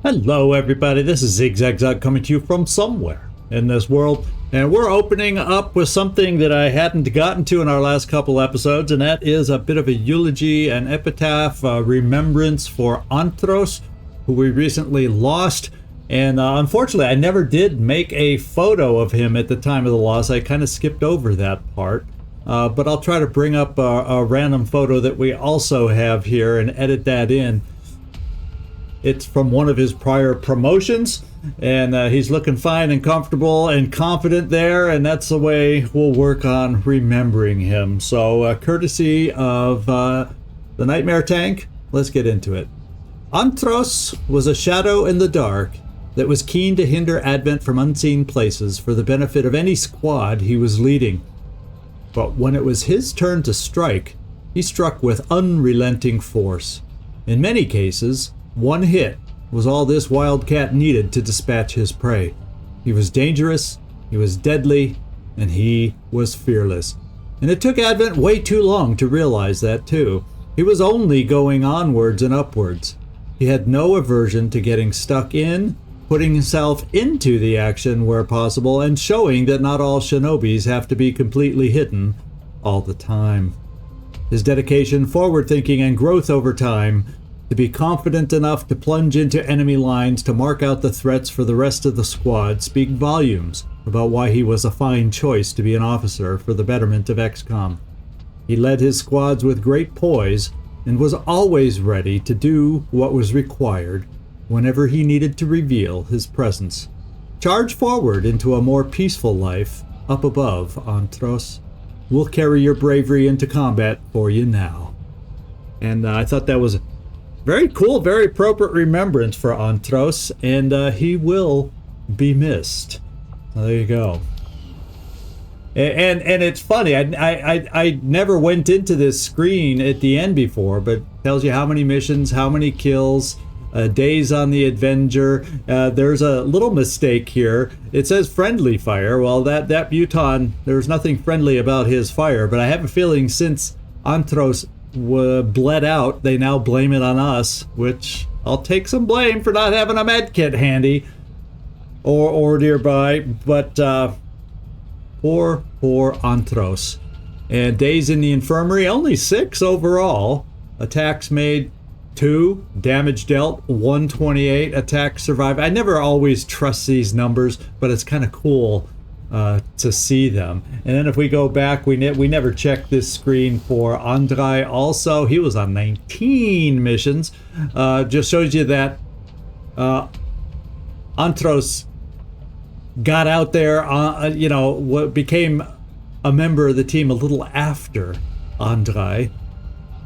Hello everybody, this is ZigZagZog coming to you from somewhere in this world, and we're opening up with something that I hadn't gotten to in our last couple episodes, and that is a bit of a eulogy, an epitaph, remembrance for Ontrose, who we recently lost. And unfortunately, I never did make a photo of him at the time of the loss. I kind of skipped over that part. But I'll try to bring up a random photo that we also have here and edit that in. It's from one of his prior promotions, and he's looking fine and comfortable and confident there, and that's the way we'll work on remembering him. So, courtesy of the Nightmare Tank, let's get into it. Ontrose was a shadow in the dark that was keen to hinder advent from unseen places for the benefit of any squad he was leading. But when it was his turn to strike, he struck with unrelenting force. In many cases, one hit was all this wildcat needed to dispatch his prey. He was dangerous, he was deadly, and he was fearless. And it took Advent way too long to realize that too. He was only going onwards and upwards. He had no aversion to getting stuck in, putting himself into the action where possible, and showing that not all shinobis have to be completely hidden all the time. His dedication, forward thinking, and growth over time to be confident enough to plunge into enemy lines to mark out the threats for the rest of the squad speak volumes about why he was a fine choice to be an officer for the betterment of XCom. He led his squads with great poise and was always ready to do what was required whenever he needed to reveal his presence. Charge forward into a more peaceful life up above, Ontrose. We'll carry your bravery into combat for you now. And I thought that was very cool, very appropriate remembrance for Ontrose, and he will be missed. So there you go. And it's funny, I never went into this screen at the end before, but it tells you how many missions, how many kills, days on the Avenger. There's a little mistake here. It says friendly fire. Well, that Muton, there's nothing friendly about his fire, but I have a feeling since Ontrose bled out, they now blame it on us, which I'll take some blame for not having a med kit handy or nearby, but poor Ontrose. And days in the infirmary, only 6 overall. Attacks made 2, damage dealt 128, attacks survived. I never always trust these numbers, but it's kind of cool to see them. And then if we go back, we never checked this screen for Andre also. He was on 19 missions. Just shows you that Ontrose got out there, became a member of the team a little after Andre.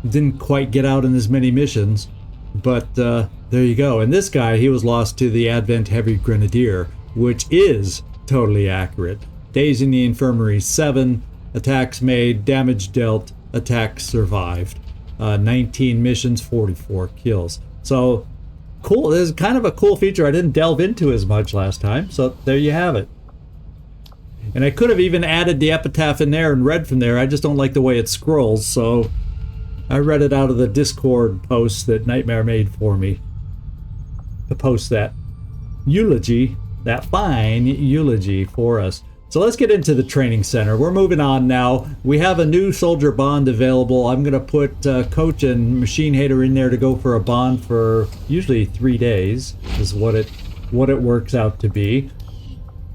Didn't quite get out in as many missions, but there you go. And this guy, he was lost to the Advent Heavy Grenadier, which is totally accurate. Days in the infirmary 7, attacks made, damage dealt, attacks survived. 19 missions, 44 kills. So cool. This is kind of a cool feature I didn't delve into as much last time. So there you have it. And I could have even added the epitaph in there and read from there. I just don't like the way it scrolls, so I read it out of the Discord post that Nightmare made for me to post that eulogy, that fine eulogy for us. So let's get into the training center. We're moving on now. We have a new soldier bond available. I'm going to put Coach and Machine Hater in there to go for a bond for usually 3 days is what it works out to be.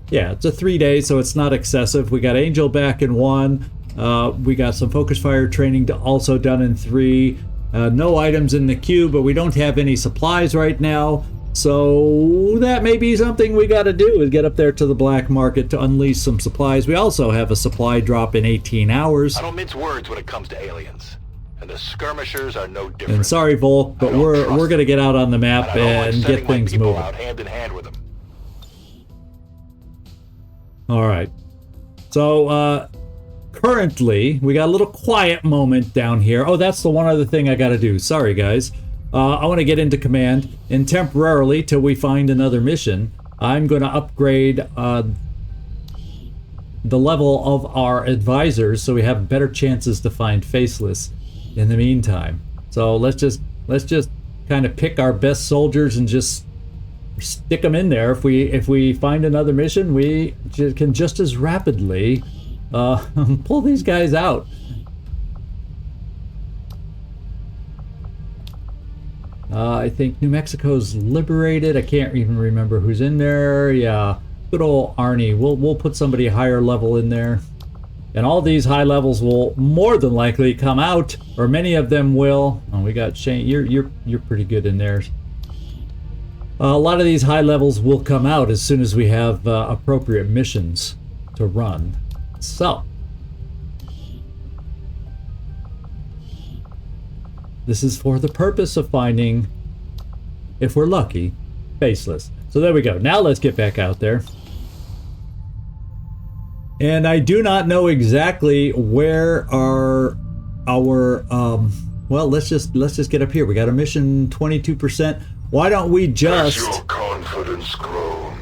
Yeah, it's a 3 days, so it's not excessive. We got Angel back in 1. We got some focus fire training also done in 3. No items in the queue, but we don't have any supplies right now. So that may be something we got to do, is get up there to the black market to unleash some supplies. We also have a supply drop in 18 hours. I don't mince words when it comes to aliens, and the skirmishers are no different. And sorry, Volk, but we're going to get out on the map and get things moving. Out hand in hand with them. All right. So currently, we got a little quiet moment down here. Oh, that's the one other thing I got to do. Sorry, guys. I want to get into command, and temporarily, till we find another mission, I'm going to upgrade the level of our advisors so we have better chances to find faceless in the meantime. So let's just kind of pick our best soldiers and just stick them in there. If we find another mission, we can just as rapidly pull these guys out. I think New Mexico's liberated. I can't even remember who's in there. Yeah, good old Arnie. We'll put somebody higher level in there. And all these high levels will more than likely come out, or many of them will. Oh, we got Shane. You're pretty good in there. A lot of these high levels will come out as soon as we have appropriate missions to run. So, this is for the purpose of finding, if we're lucky, faceless. So there we go. Now let's get back out there. And I do not know exactly where our well, let's just get up here. We got a mission 22%. Why don't we just... Has your confidence grown?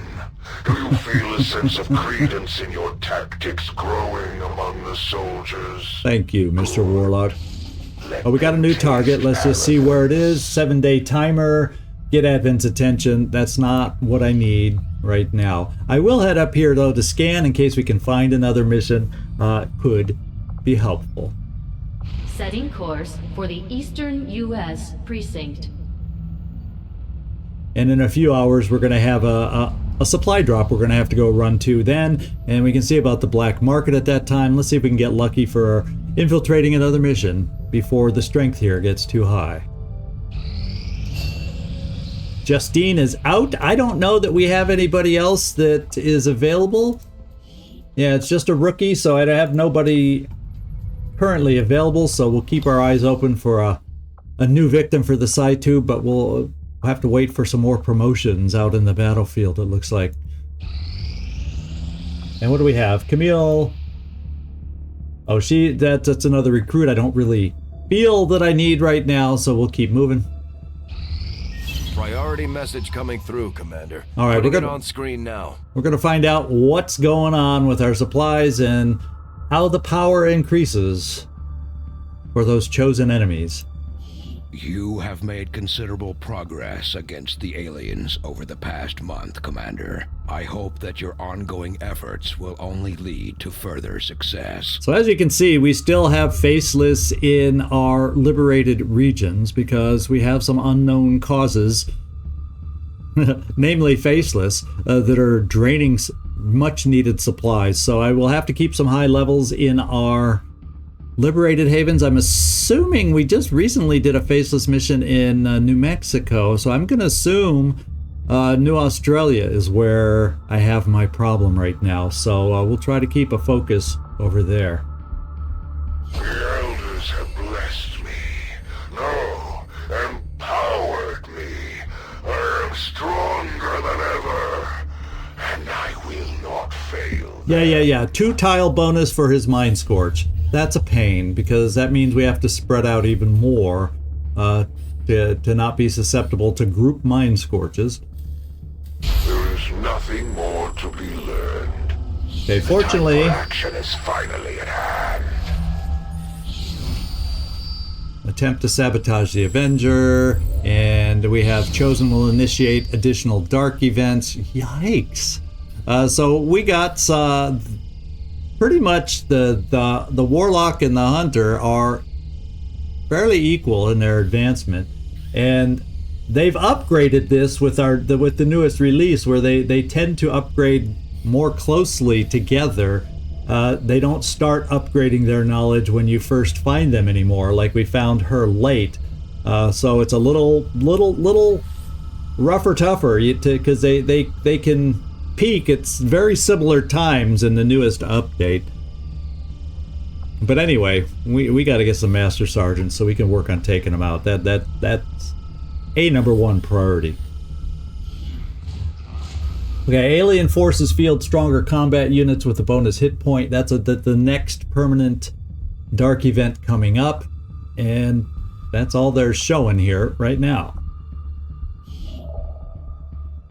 Do you feel a sense of credence in your tactics growing among the soldiers? Thank you, Mr. Warlock. Oh, we got a new target. Let's just see where it is. 7-day timer. Get Advent's attention. That's not what I need right now. I will head up here, though, to scan in case we can find another mission. Could be helpful. Setting course for the Eastern U.S. Precinct. And in a few hours, we're going to have a supply drop we're going to have to go run to then. And we can see about the black market at that time. Let's see if we can get lucky for infiltrating another mission before the strength here gets too high. Justine is out. I don't know that we have anybody else that is available. Yeah, it's just a rookie, so I have nobody currently available. So we'll keep our eyes open for a new victim for the side tube, but we'll have to wait for some more promotions out in the battlefield, it looks like. And what do we have? Camille. Oh, that's another recruit I don't really feel that I need right now, so we'll keep moving. Priority message coming through, Commander. All right, we're on screen now. We're gonna find out what's going on with our supplies and how the power increases for those chosen enemies. You have made considerable progress against the aliens over the past month, Commander. I hope that your ongoing efforts will only lead to further success. So as you can see, we still have faceless in our liberated regions because we have some unknown causes, namely faceless, that are draining much needed supplies. So I will have to keep some high levels in our liberated havens. I'm assuming we just recently did a faceless mission in New Mexico, so I'm going to assume New Australia is where I have my problem right now. So we'll try to keep a focus over there. The elders have blessed me. No, empowered me. I am stronger than ever, and I will not fail. Yeah. 2 tile bonus for his Mind Scorch. That's a pain, because that means we have to spread out even more to not be susceptible to group Mind Scorches. There is nothing more to be learned. Okay, fortunately, action is finally at hand. attempt to sabotage the Avenger, and we have chosen will initiate additional dark events. Yikes! So we got pretty much the Warlock and the Hunter are fairly equal in their advancement, and they've upgraded this with the newest release, where they tend to upgrade more closely together. They don't start upgrading their knowledge when you first find them anymore, like we found her late. So it's a little rougher, tougher, because they can peak at very similar times in the newest update. But anyway, we got to get some Master Sergeants so we can work on taking them out. That's a #1 priority. Okay, Alien Forces field stronger combat units with a bonus hit point. That's the next permanent dark event coming up, and that's all they're showing here right now.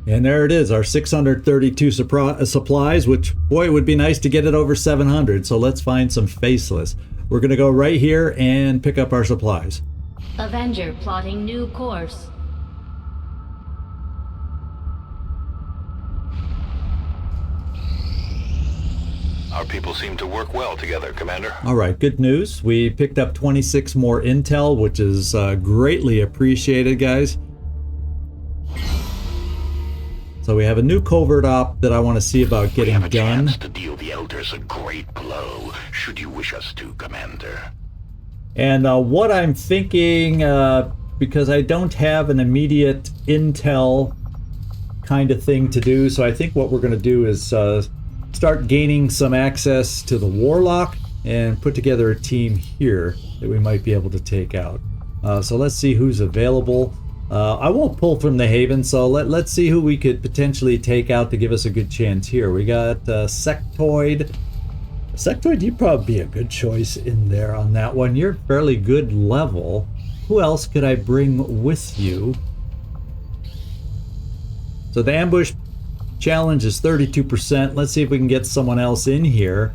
And there it is, our 632 supplies, which, boy, it would be nice to get it over 700. So let's find some faceless. We're going to go right here and pick up our supplies. Avenger plotting new course. Our people seem to work well together, Commander. All right, good news. We picked up 26 more intel, which is greatly appreciated, guys. So we have a new covert op that I want to see about getting We have a done. chance to deal the Elders a great blow, should you wish us to, Commander. And what I'm thinking, because I don't have an immediate intel kind of thing to do, so I think what we're going to do is start gaining some access to the Warlock and put together a team here that we might be able to take out. So let's see who's available. I won't pull from the Haven, so let's see who we could potentially take out to give us a good chance here. We got Sectoid. Sectoid, you'd probably be a good choice in there on that one. You're fairly good level. Who else could I bring with you? So the ambush challenge is 32%. Let's see if we can get someone else in here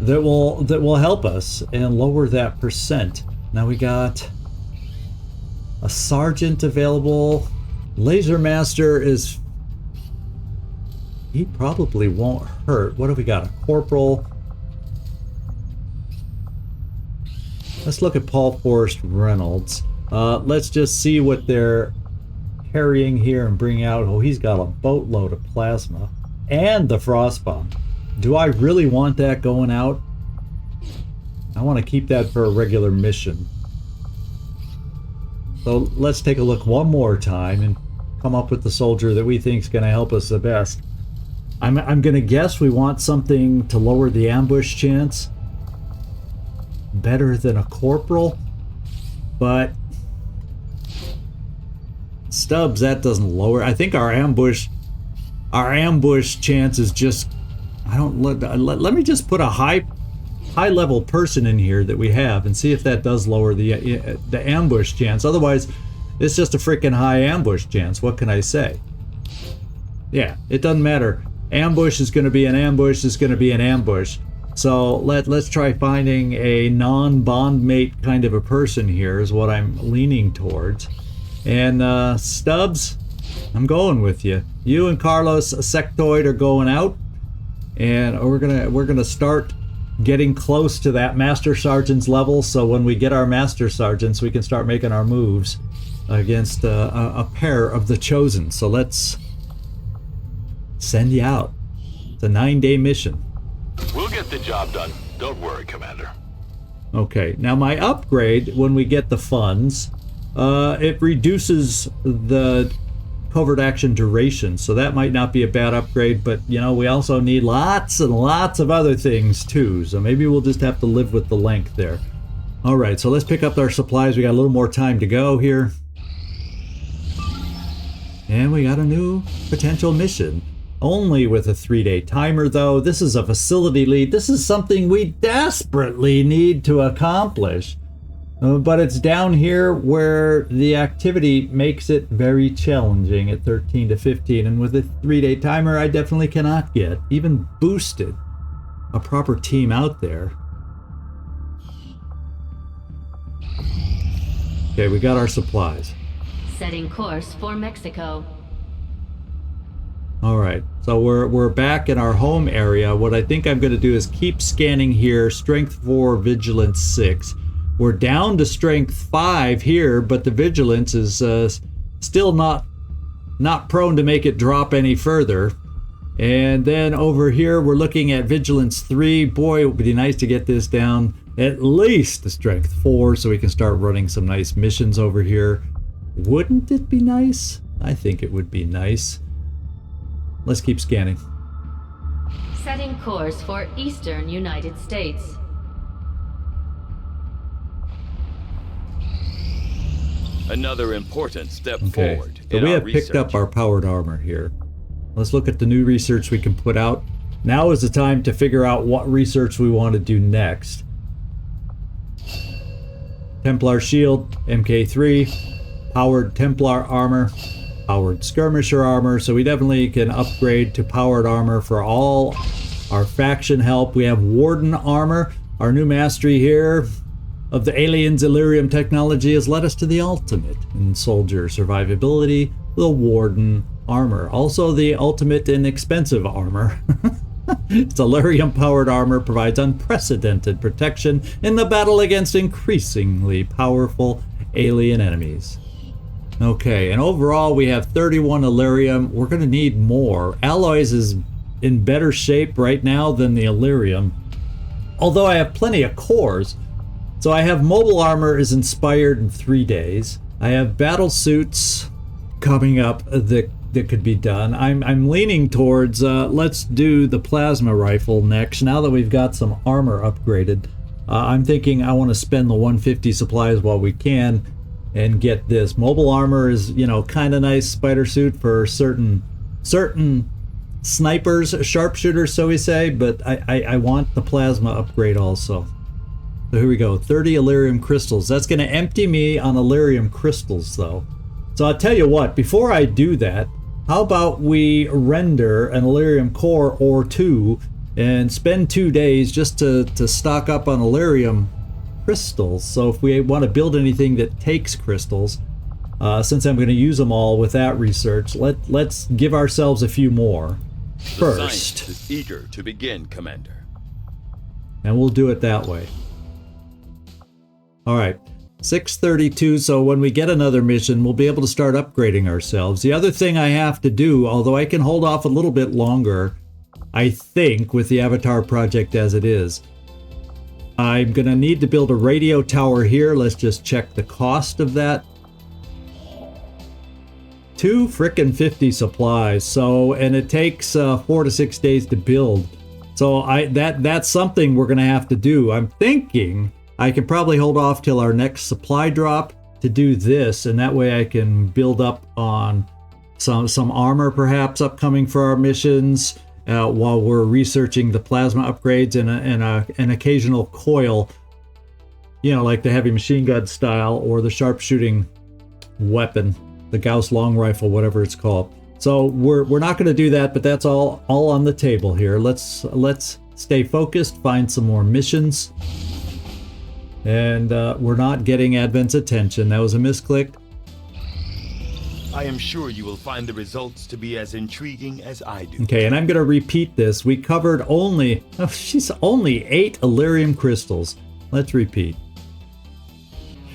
that will help us and lower that percent. Now we got a sergeant available. Laser Master is... he probably won't hurt. What have we got? A corporal. Let's look at Paul Forrest Reynolds. Let's just see what they're carrying here and bring out. Oh, he's got a boatload of plasma and the frost bomb. Do I really want that going out? I want to keep that for a regular mission. So let's take a look one more time and come up with the soldier that we think is going to help us the best. I'm going to guess we want something to lower the ambush chance. Better than a corporal. But Stubbs, that doesn't lower. I think our ambush chance is just... let me just put a high level person in here that we have and see if that does lower the ambush chance. Otherwise, it's just a freaking high ambush chance. What can I say? Yeah, it doesn't matter. Ambush is going to be an ambush. Is going to be an ambush. So let's try finding a non-bond mate kind of a person here is what I'm leaning towards. And Stubbs, I'm going with you. You and Carlos Sectoid are going out, and we're gonna start getting close to that Master Sergeant's level. So when we get our Master Sergeants, we can start making our moves against a pair of the Chosen. So let's send you out. It's a 9-day mission. We'll get the job done. Don't worry, Commander. Okay, now my upgrade, when we get the funds, it reduces the covert action duration, so that might not be a bad upgrade, but you know, we also need lots and lots of other things too, so maybe we'll just have to live with the length there. Alright, so let's pick up our supplies. We got a little more time to go here. And we got a new potential mission. Only with a 3-day timer though. This is a facility lead. This is something we desperately need to accomplish. But it's down here where the activity makes it very challenging at 13 to 15. And with a 3-day timer, I definitely cannot get even boosted a proper team out there. Okay, we got our supplies. Setting course for Mexico. All right, so we're back in our home area. What I think I'm going to do is keep scanning here. Strength 4, Vigilance 6. We're down to Strength 5 here, but the Vigilance is still not prone to make it drop any further. And then over here, we're looking at Vigilance 3. Boy, it would be nice to get this down at least to Strength 4 so we can start running some nice missions over here. Wouldn't it be nice? I think it would be nice. Let's keep scanning. Setting course for Eastern United States. Another important step Okay, forward so in we our have picked research. up our powered armor here. Let's look at the new research we can put out. Now is the time to figure out what research we want to do next. Templar Shield, MK3, powered Templar armor, powered Skirmisher armor, so we definitely can upgrade to powered armor for all our faction help. We have Warden armor. Our new mastery here of the Aliens Illyrium technology has led us to the ultimate in soldier survivability, the Warden armor. Also the ultimate in expensive armor. Its Elerium-powered armor provides unprecedented protection in the battle against increasingly powerful alien enemies. Okay, and overall we have 31 Elerium. We're going to need more. Alloys is in better shape right now than the Elerium, although I have plenty of cores. So I have mobile armor is inspired in 3 days. I have battle suits coming up that could be done. I'm leaning towards let's do the plasma rifle next. Now that we've got some armor upgraded, I'm thinking I want to spend the 150 supplies while we can and get this. Mobile armor is, you know, kind of nice spider suit for certain snipers, sharpshooters, so we say, but I want the plasma upgrade also. So here we go, 30 Elerium crystals. That's going to empty me on Elerium crystals though. So I'll tell you what, before I do that, how about we render an Elerium core or two and spend 2 days just to stock up on Elerium crystals. So if we want to build anything that takes crystals, since I'm going to use them all with that research, let's give ourselves a few more first. The scientist is eager to begin, Commander. And we'll do it that way. All right, 6:32, so when we get another mission, we'll be able to start upgrading ourselves. The other thing I have to do, although I can hold off a little bit longer, I think, with the Avatar project as it is, I'm going to need to build a radio tower here. Let's just check the cost of that. 250 supplies, so, and it takes 4 to 6 days to build. So that's something we're going to have to do. I'm thinking I can probably hold off till our next supply drop to do this, and that way I can build up on some armor perhaps upcoming for our missions while we're researching the plasma upgrades and an occasional coil, you know, like the heavy machine gun style or the sharpshooting weapon, the Gauss long rifle, whatever it's called. So we're not going to do that, but that's all on the table here. Let's stay focused, find some more missions. And we're not getting Advent's attention. That was a misclick. I am sure you will find the results to be as intriguing as I do. Okay, and I'm going to repeat this. We covered only 8 Elerium crystals. Let's repeat.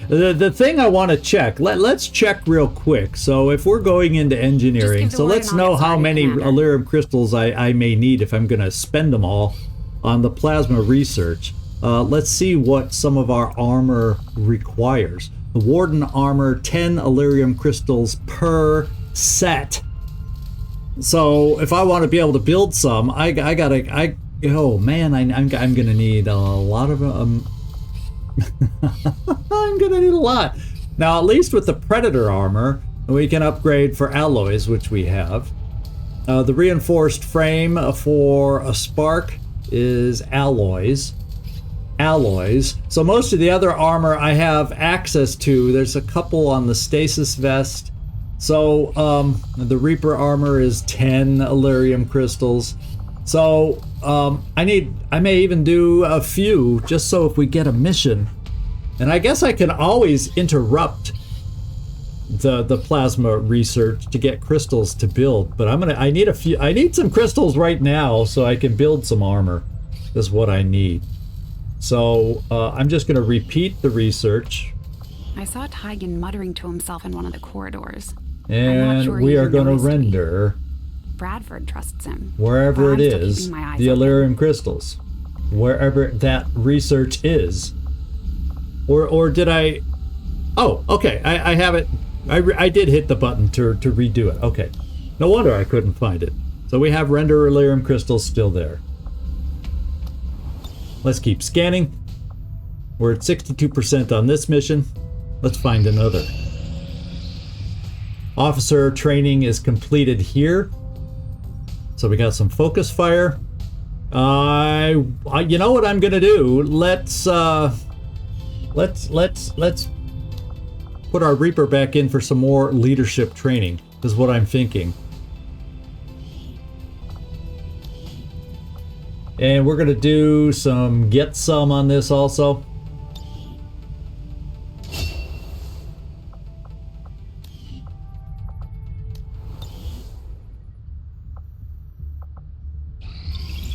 The thing I want to check, let's check real quick. So if we're going into engineering, so let's know how many Elerium crystals I may need if I'm going to spend them all on the plasma research. Let's see what some of our armor requires. The Warden armor, 10 Elerium crystals per set. So if I want to be able to build some, oh man, I'm gonna need a lot of them. I'm gonna need a lot. Now, at least with the Predator armor, we can upgrade for alloys, which we have. The reinforced frame for a spark is alloys. So most of the other armor I have access to. There's a couple on the stasis vest. So the Reaper armor is 10 Elerium crystals. So I may even do a few just so if we get a mission. And I guess I can always interrupt the plasma research to get crystals to build. But I need some crystals right now so I can build some armor. Is what I need. So I'm just going to repeat the research. I saw Tygan muttering to himself in one of the corridors. And sure we are going to render Bradford trusts him. Wherever it is, the Elerium crystals. Wherever that research is. Or did I... Oh, okay, I have it. I did hit the button to redo it. Okay. No wonder I couldn't find it. So we have render Elerium crystals still there. Let's keep scanning. We're at 62% on this mission. Let's find another. Officer training is completed here. So we got some focus fire. You know what I'm gonna do? Let's put our Reaper back in for some more leadership training. Is what I'm thinking. And we're gonna do some get some on this also.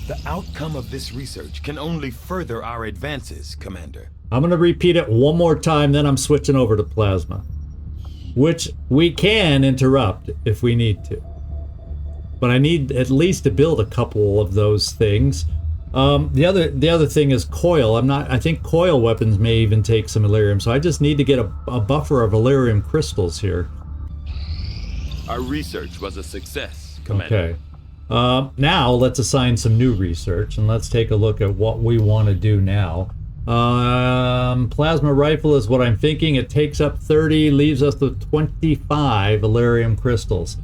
The outcome of this research can only further our advances, Commander. I'm going to repeat it one more time, then I'm switching over to plasma, which we can interrupt if we need to. But I need at least to build a couple of those things. The other thing is coil. I think coil weapons may even take some Elerium, so I just need to get a buffer of Elerium crystals here. Our research was a success, Commander. Okay. Now let's assign some new research, and let's take a look at what we want to do now. Plasma rifle is what I'm thinking. It takes up 30, leaves us with 25 Elerium crystals.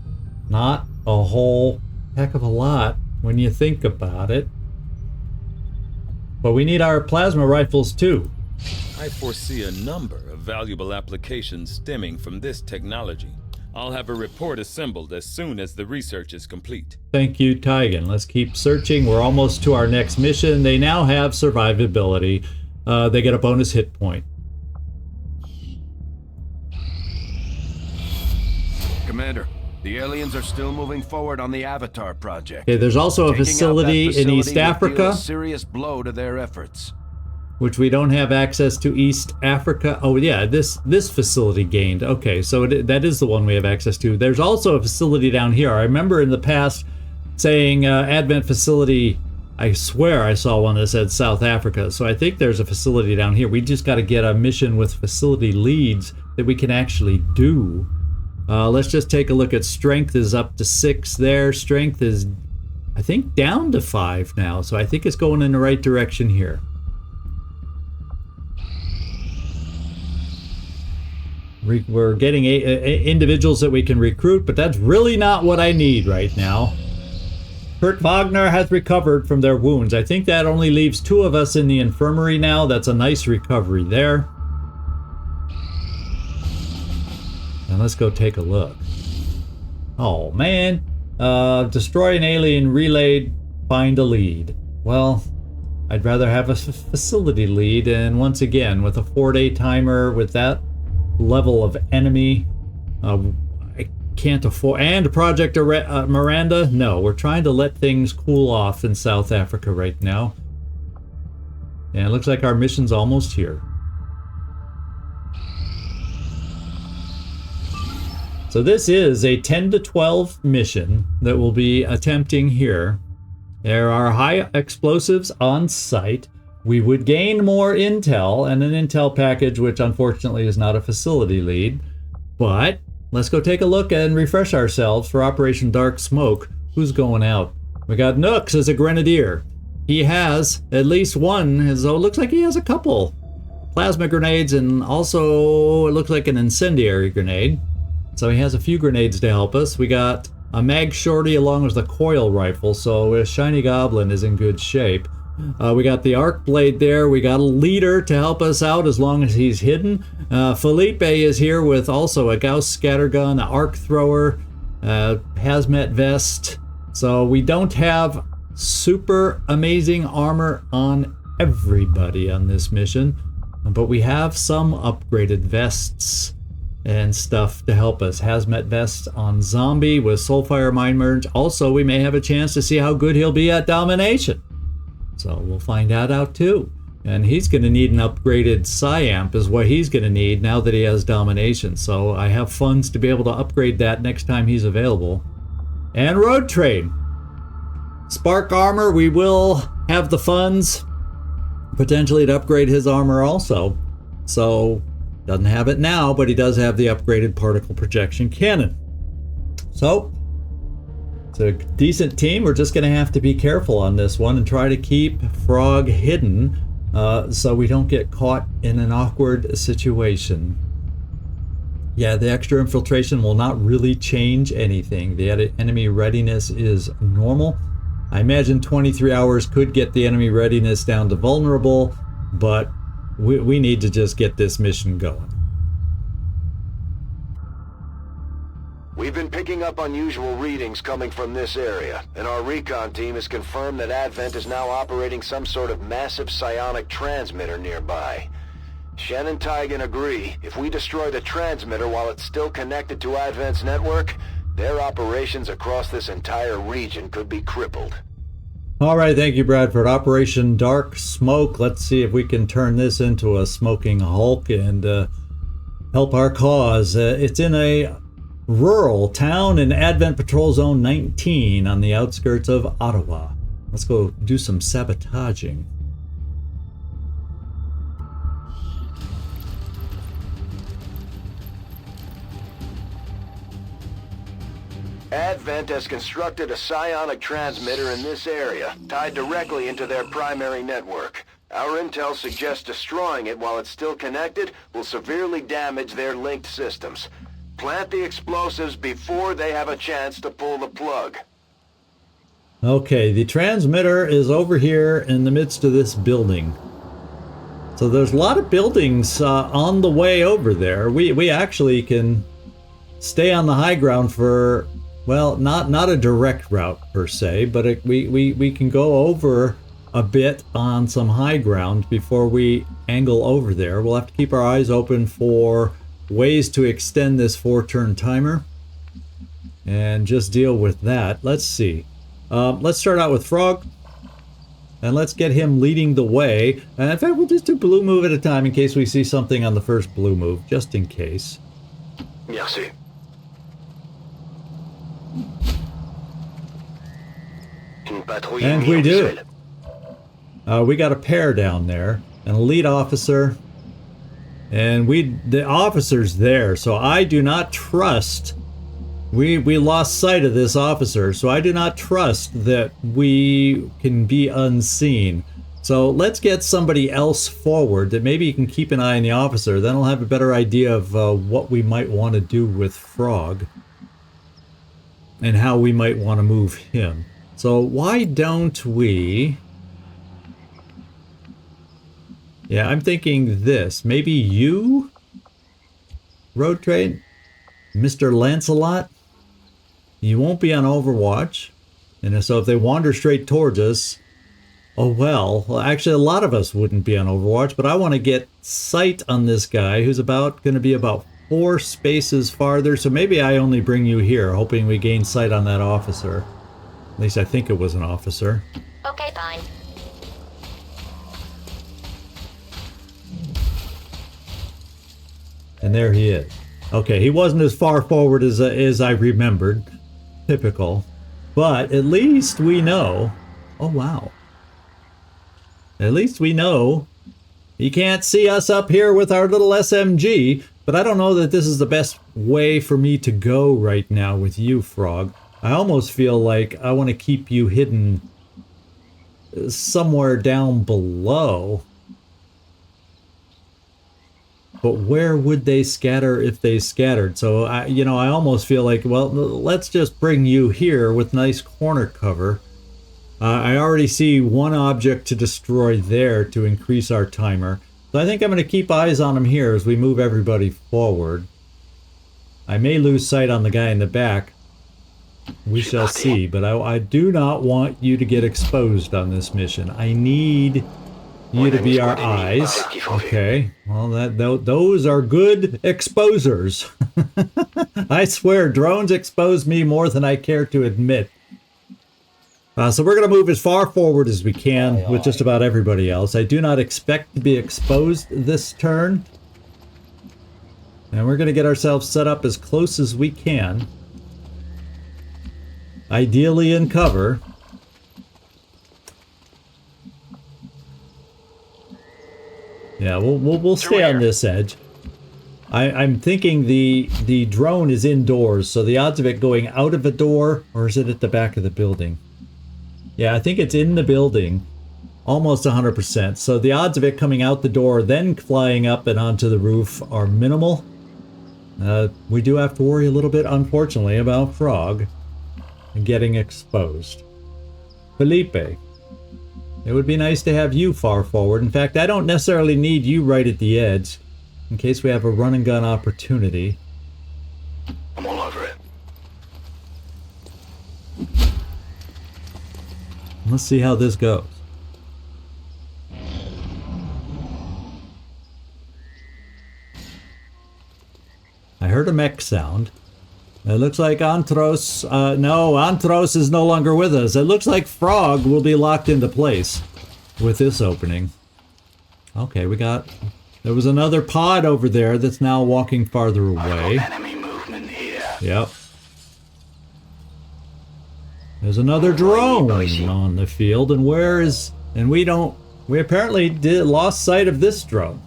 Not a whole heck of a lot when you think about it. But we need our plasma rifles too. I foresee a number of valuable applications stemming from this technology. I'll have a report assembled as soon as the research is complete. Thank you, Tygan. Let's keep searching. We're almost to our next mission. They now have survivability. They get a bonus hit point. Commander, the aliens are still moving forward on the Avatar project. Okay, there's also a facility in East Africa. A serious blow to their efforts. Which we don't have access to East Africa. Oh yeah, this facility gained. Okay, so that is the one we have access to. There's also a facility down here. I remember in the past saying Advent facility. I swear I saw one that said South Africa. So I think there's a facility down here. We just got to get a mission with facility leads that we can actually do. Let's just take a look at strength is up to 6 there. Strength is, I think, down to 5 now. So I think it's going in the right direction here. We're getting individuals that we can recruit, but that's really not what I need right now. Kurt Wagner has recovered from their wounds. I think that only leaves 2 of us in the infirmary now. That's a nice recovery there. And let's go take a look. Oh, man. Destroy an alien relayed, find a lead. Well, I'd rather have a facility lead, and once again, with a 4-day timer, with that level of enemy, I can't afford. And Project Miranda, no, we're trying to let things cool off in South Africa right now. And it looks like our mission's almost here. So this is a 10 to 12 mission that we'll be attempting here. There are high explosives on site. We would gain more intel and an intel package, which unfortunately is not a facility lead. But let's go take a look and refresh ourselves for Operation Dark Smoke. Who's going out? We got Nooks as a grenadier. He has at least one, it looks like he has a couple plasma grenades, and also it looks like an incendiary grenade. So he has a few grenades to help us. We got a mag shorty along with the coil rifle, so Shiny Goblin is in good shape. We got the arc blade there. We got a leader to help us out as long as he's hidden. Felipe is here with also a Gauss scattergun, an arc thrower, hazmat vest. So we don't have super amazing armor on everybody on this mission, but we have some upgraded vests and stuff to help us. Hazmat vest on Zombie with Soulfire Mind Merge. Also, we may have a chance to see how good he'll be at domination. So we'll find that out too. And he's going to need an upgraded Psyamp is what he's going to need now that he has domination. So I have funds to be able to upgrade that next time he's available. And Road Train. Spark Armor, we will have the funds potentially to upgrade his armor also. So doesn't have it now, but he does have the upgraded particle projection cannon. So it's a decent team. We're just going to have to be careful on this one and try to keep Frog hidden so we don't get caught in an awkward situation. Yeah, the extra infiltration will not really change anything. The enemy readiness is normal. I imagine 23 hours could get the enemy readiness down to vulnerable, but we need to just get this mission going. We've been picking up unusual readings coming from this area, and our recon team has confirmed that Advent is now operating some sort of massive psionic transmitter nearby. Shen and Tygan agree, if we destroy the transmitter while it's still connected to Advent's network, their operations across this entire region could be crippled. All right, thank you, Bradford. Operation Dark Smoke. Let's see if we can turn this into a smoking Hulk and help our cause. It's in a rural town in Advent Patrol Zone 19 on the outskirts of Ottawa. Let's go do some sabotaging. Advent has constructed a psionic transmitter in this area, tied directly into their primary network. Our intel suggests destroying it while it's still connected will severely damage their linked systems. Plant the explosives before they have a chance to pull the plug. Okay, the transmitter is over here in the midst of this building. So there's a lot of buildings on the way over there. We actually can stay on the high ground for, well, not a direct route per se, but we can go over a bit on some high ground before we angle over there. We'll have to keep our eyes open for ways to extend this 4-turn timer and just deal with that. Let's see. Let's start out with Frog, and let's get him leading the way. And in fact, we'll just do blue move at a time in case we see something on the first blue move, just in case. Merci. And we do. We got a pair down there, an elite officer, and the officer's there, so I do not trust. We lost sight of this officer, so I do not trust that we can be unseen. So let's get somebody else forward that maybe you can keep an eye on the officer. Then I'll have a better idea of what we might want to do with Frog and how we might want to move him. So why don't we... Yeah, I'm thinking this. Maybe you, Road Trade, Mr. Lancelot, you won't be on Overwatch. And so if they wander straight towards us, oh well. Actually, a lot of us wouldn't be on Overwatch, but I want to get sight on this guy who's going to be about 4 spaces farther. So maybe I only bring you here, hoping we gain sight on that officer. At least I think it was an officer. Okay, fine. And there he is. Okay, he wasn't as far forward as I remembered. Typical. But at least we know... Oh, wow. At least we know he can't see us up here with our little SMG. But I don't know that this is the best way for me to go right now with you, Frog. I almost feel like I want to keep you hidden somewhere down below. But where would they scatter if they scattered? So, I almost feel like, well, let's just bring you here with nice corner cover. I already see one object to destroy there to increase our timer. So I think I'm going to keep eyes on him here as we move everybody forward. I may lose sight on the guy in the back. We shall see. But I do not want you to get exposed on this mission. I need... you to be our eyes. Okay. Well, those are good exposers. I swear, drones expose me more than I care to admit. So we're going to move as far forward as we can with just about everybody else. I do not expect to be exposed this turn. And we're going to get ourselves set up as close as we can. Ideally in cover. Yeah, we'll stay on this edge. I'm thinking the drone is indoors, so the odds of it going out of a door, or is it at the back of the building? Yeah, I think it's in the building, almost 100%. So the odds of it coming out the door, then flying up and onto the roof are minimal. We do have to worry a little bit, unfortunately, about Frog getting exposed. Felipe. It would be nice to have you far forward. In fact, I don't necessarily need you right at the edge, in case we have a run and gun opportunity. I'm all over it. Let's see how this goes. I heard a mech sound. It looks like Ontrose, no, Ontrose is no longer with us. It looks like Frog will be locked into place with this opening. Okay, there was another pod over there that's now walking farther away. Enemy movement here. Yep. There's another drone on the field, and we apparently lost sight of this drone.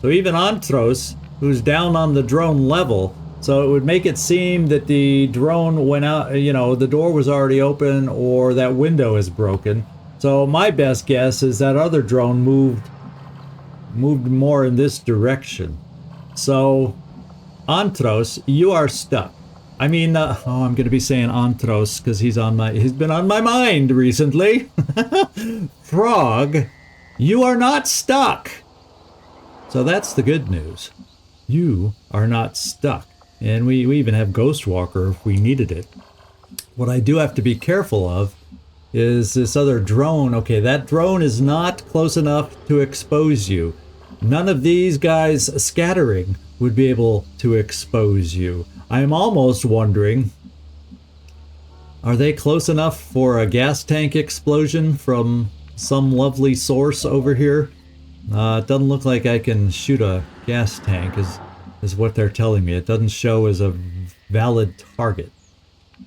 So even Ontrose, who's down on the drone level, so it would make it seem that the drone went out, you know, the door was already open or that window is broken. So my best guess is that other drone moved more in this direction. So, Ontrose, you are stuck. I mean, I'm going to be saying Ontrose because he's been on my mind recently. Frog, you are not stuck. So that's the good news. You are not stuck. And we even have Ghostwalker if we needed it. What I do have to be careful of is this other drone. Okay, that drone is not close enough to expose you. None of these guys scattering would be able to expose you. I'm almost wondering, are they close enough for a gas tank explosion from some lovely source over here? It doesn't look like I can shoot a gas tank, is what they're telling me. It doesn't show as a valid target.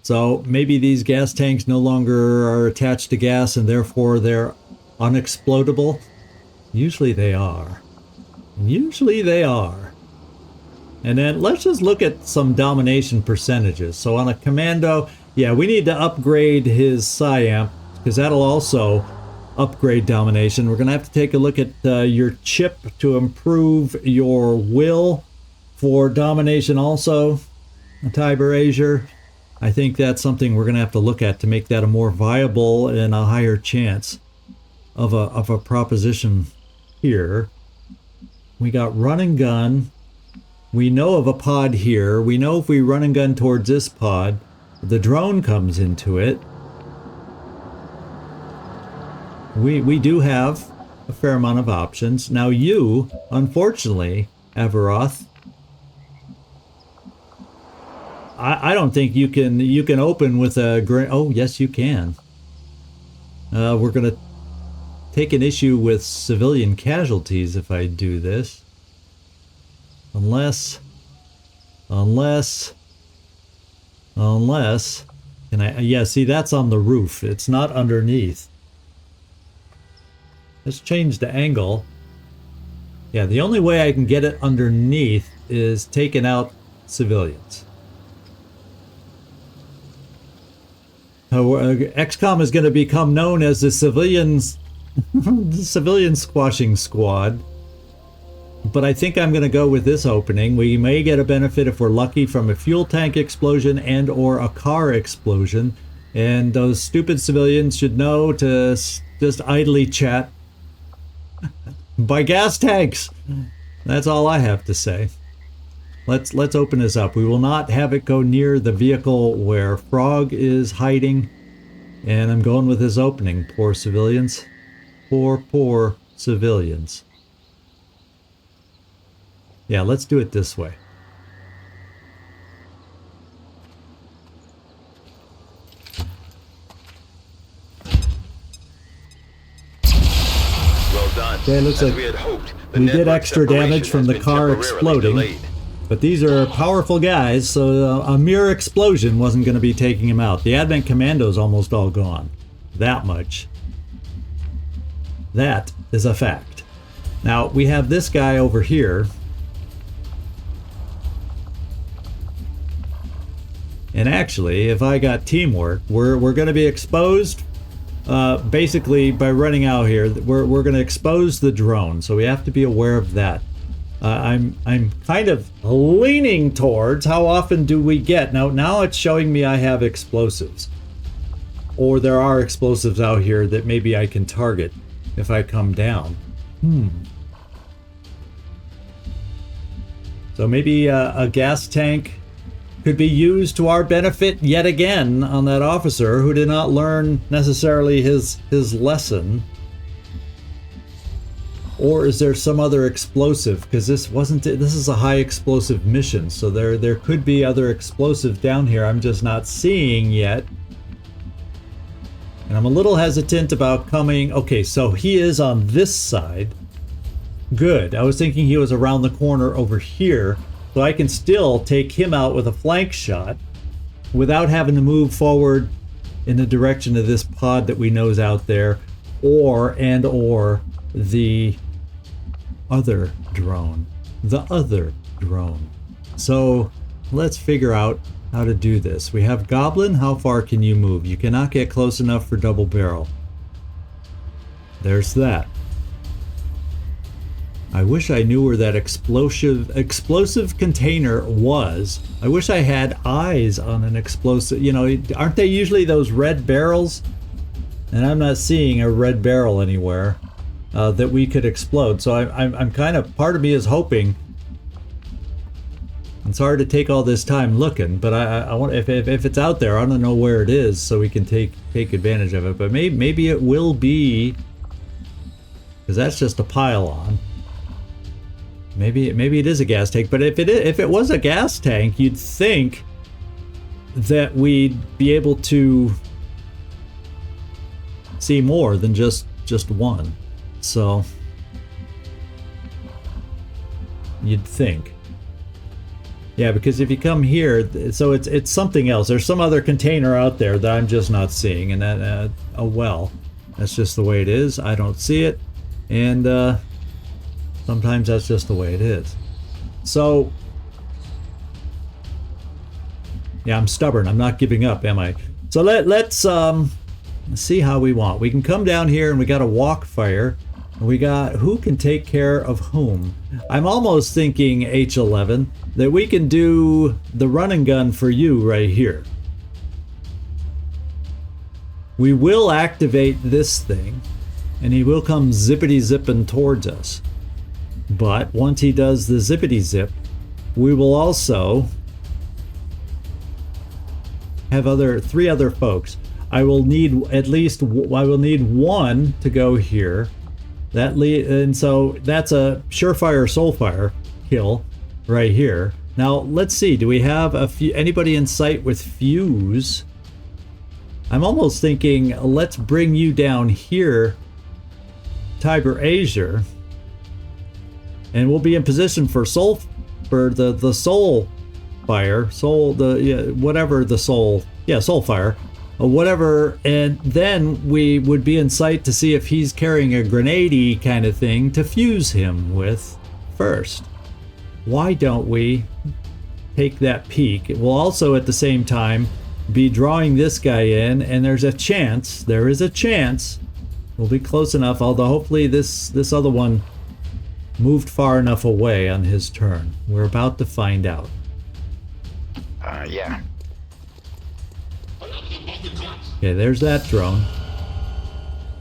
So maybe these gas tanks no longer are attached to gas and therefore they're unexplodable. Usually they are. Usually they are. And then let's just look at some domination percentages. So on a commando, yeah, we need to upgrade his SciAmp because that'll also upgrade domination. We're going to have to take a look at your chip to improve your will for domination also. Tiber Azure. I think that's something we're going to have to look at to make that a more viable and a higher chance of a proposition here. We got run and gun. We know of a pod here. We know if we run and gun towards this pod, the drone comes into it. We do have a fair amount of options. Now you, unfortunately, Avaroth, I don't think you can open with a oh yes you can. We're gonna take an issue with civilian casualties if I do this. Unless can I, yeah, see that's on the roof. It's not underneath. Let's change the angle. Yeah, the only way I can get it underneath is taking out civilians. XCOM is going to become known as the civilian squashing squad. But I think I'm going to go with this opening. We may get a benefit if we're lucky from a fuel tank explosion and or a car explosion. And those stupid civilians should know to just idly chat by gas tanks. That's all I have to say. Let's open this up. We will not have it go near the vehicle where Frog is hiding. And I'm going with this opening. Poor civilians. Poor civilians. Yeah, let's do it this way. Well done. Okay, looks like we had hoped, we did extra damage from the car exploding. Delayed. But these are powerful guys, so a mere explosion wasn't going to be taking him out. The Advent Commando's almost all gone. That much. That is a fact. Now, we have this guy over here. And actually, if I got teamwork, we're going to be exposed basically by running out here. We're going to expose the drone, so we have to be aware of that. I'm kind of leaning towards how often do we get. Now it's showing me I have explosives. Or there are explosives out here that maybe I can target if I come down. So maybe a gas tank could be used to our benefit yet again on that officer who did not learn necessarily his lesson. Or is there some other explosive? Because this is a high explosive mission, so there could be other explosives down here I'm just not seeing yet. And I'm a little hesitant about coming. Okay, so he is on this side. Good. I was thinking he was around the corner over here, so I can still take him out with a flank shot without having to move forward in the direction of this pod that we know is out there, or the other drone. The other drone. So let's figure out how to do this. We have Goblin. How far can you move? You cannot get close enough for double barrel. There's that. I wish I knew where that explosive container was. I wish I had eyes on an explosive. You know, aren't they usually those red barrels? And I'm not seeing a red barrel anywhere that we could explode. So I'm kind of, part of me is hoping. It's hard to take all this time looking, but I want, if it's out there, I want to know where it is so we can take advantage of it. But maybe it will be, because that's just a pylon. Maybe it is a gas tank, but if it was a gas tank, you'd think that we'd be able to see more than just one. So you'd think. Yeah, because if you come here, so it's something else. There's some other container out there that I'm just not seeing, and that oh well, that's just the way it is. I don't see it, and sometimes that's just the way it is. So yeah, I'm stubborn. I'm not giving up, am I? So let's see how we want. We can come down here, and we got a walk fire. We got who can take care of whom. I'm almost thinking H11 that we can do the run and gun for you right here. We will activate this thing, and he will come zippity zipping towards us. But once he does the zippity zip, we will also have three other folks. I will need one to go here. And so that's a surefire soulfire kill right here. Now let's see, do we have anybody in sight with fuse? I'm almost thinking let's bring you down here, Tiber Azure, and we'll be in position for the soul fire, soulfire. Or whatever, and then we would be in sight to see if he's carrying a grenade-y kind of thing to fuse him with first. Why don't we take that peek? We'll also at the same time be drawing this guy in, and there is a chance we'll be close enough, although hopefully this other one moved far enough away on his turn. We're about to find out. Yeah. Okay, there's that drone.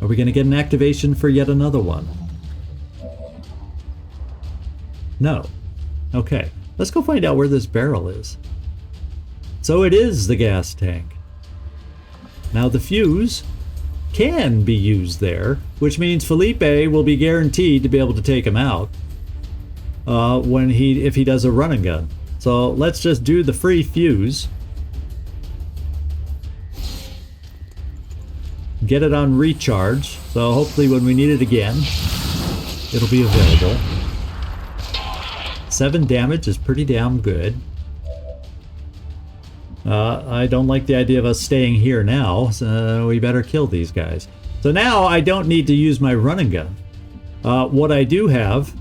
Are we going to get an activation for yet another one? No. Okay, let's go find out where this barrel is. So it is the gas tank. Now the fuse can be used there, which means Felipe will be guaranteed to be able to take him out if he does a run and gun. So let's just do the free fuse. Get it on recharge, so hopefully when we need it again, it'll be available. 7 damage is pretty damn good. I don't like the idea of us staying here now, so we better kill these guys. So now I don't need to use my running gun. What I do have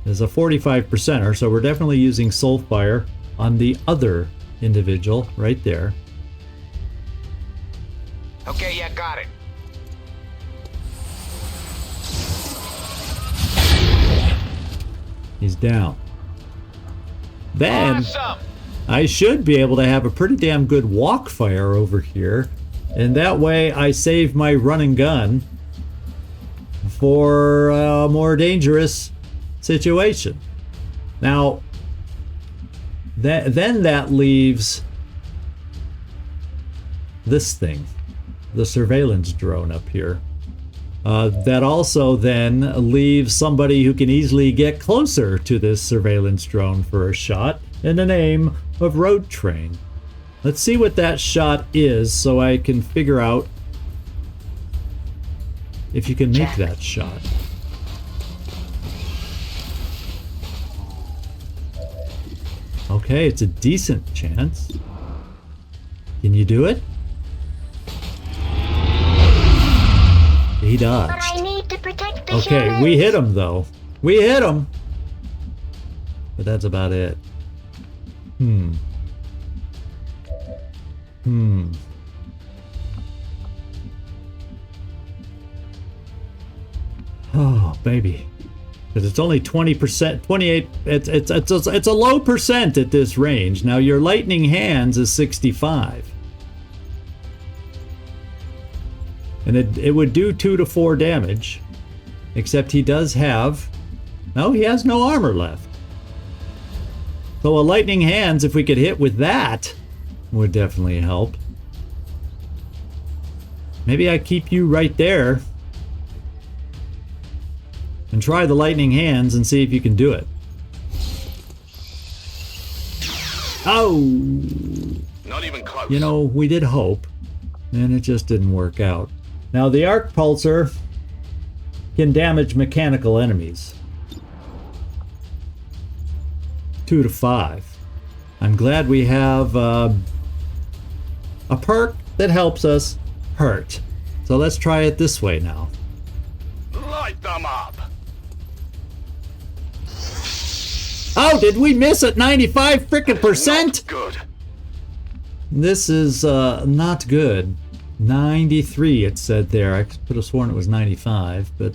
is a 45%er, so we're definitely using Soulfire on the other individual right there. Okay, yeah, got it. He's down. Then Awesome. I should be able to have a pretty damn good walk fire over here, and that way I save my run and gun for a more dangerous situation. Now, then that leaves this thing, the surveillance drone up here. That also then leaves somebody who can easily get closer to this surveillance drone for a shot in the name of Road Train. Let's see what that shot is so I can figure out if you can make that shot. Okay, it's a decent chance. Can you do it? He dodged. But I need to protect the Okay, humans. we hit him though. We hit him. But that's about it. Oh, baby. Because it's only 20%, 28. It's a low percent at this range. Now your lightning hands is 65. And it would do 2 to 4 damage. Except he does have... No, he has no armor left. So a lightning hands, if we could hit with that, would definitely help. Maybe I keep you right there. And try the lightning hands and see if you can do it. Oh! Not even close. You know, we did hope. And it just didn't work out. Now the arc pulsar can damage mechanical enemies. 2 to 5. I'm glad we have a perk that helps us hurt. So let's try it this way now. Light them up. Oh, did we miss at 95 frickin' percent? Good. This is not good. 93 it said there. I could have sworn it was 95, but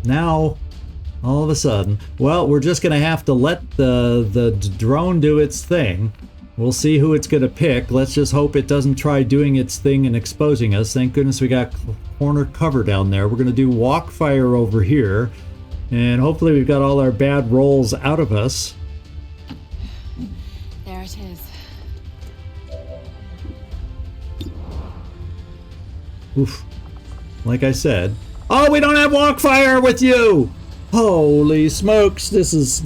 now all of a sudden, well, we're just gonna have to let the drone do its thing. We'll see who it's gonna pick. Let's just hope it doesn't try doing its thing and exposing us. Thank goodness we got corner cover down there. We're gonna do walk fire over here, and hopefully we've got all our bad rolls out of us. There it is. Oof. Like I said. Oh, we don't have walk fire with you! Holy smokes, this is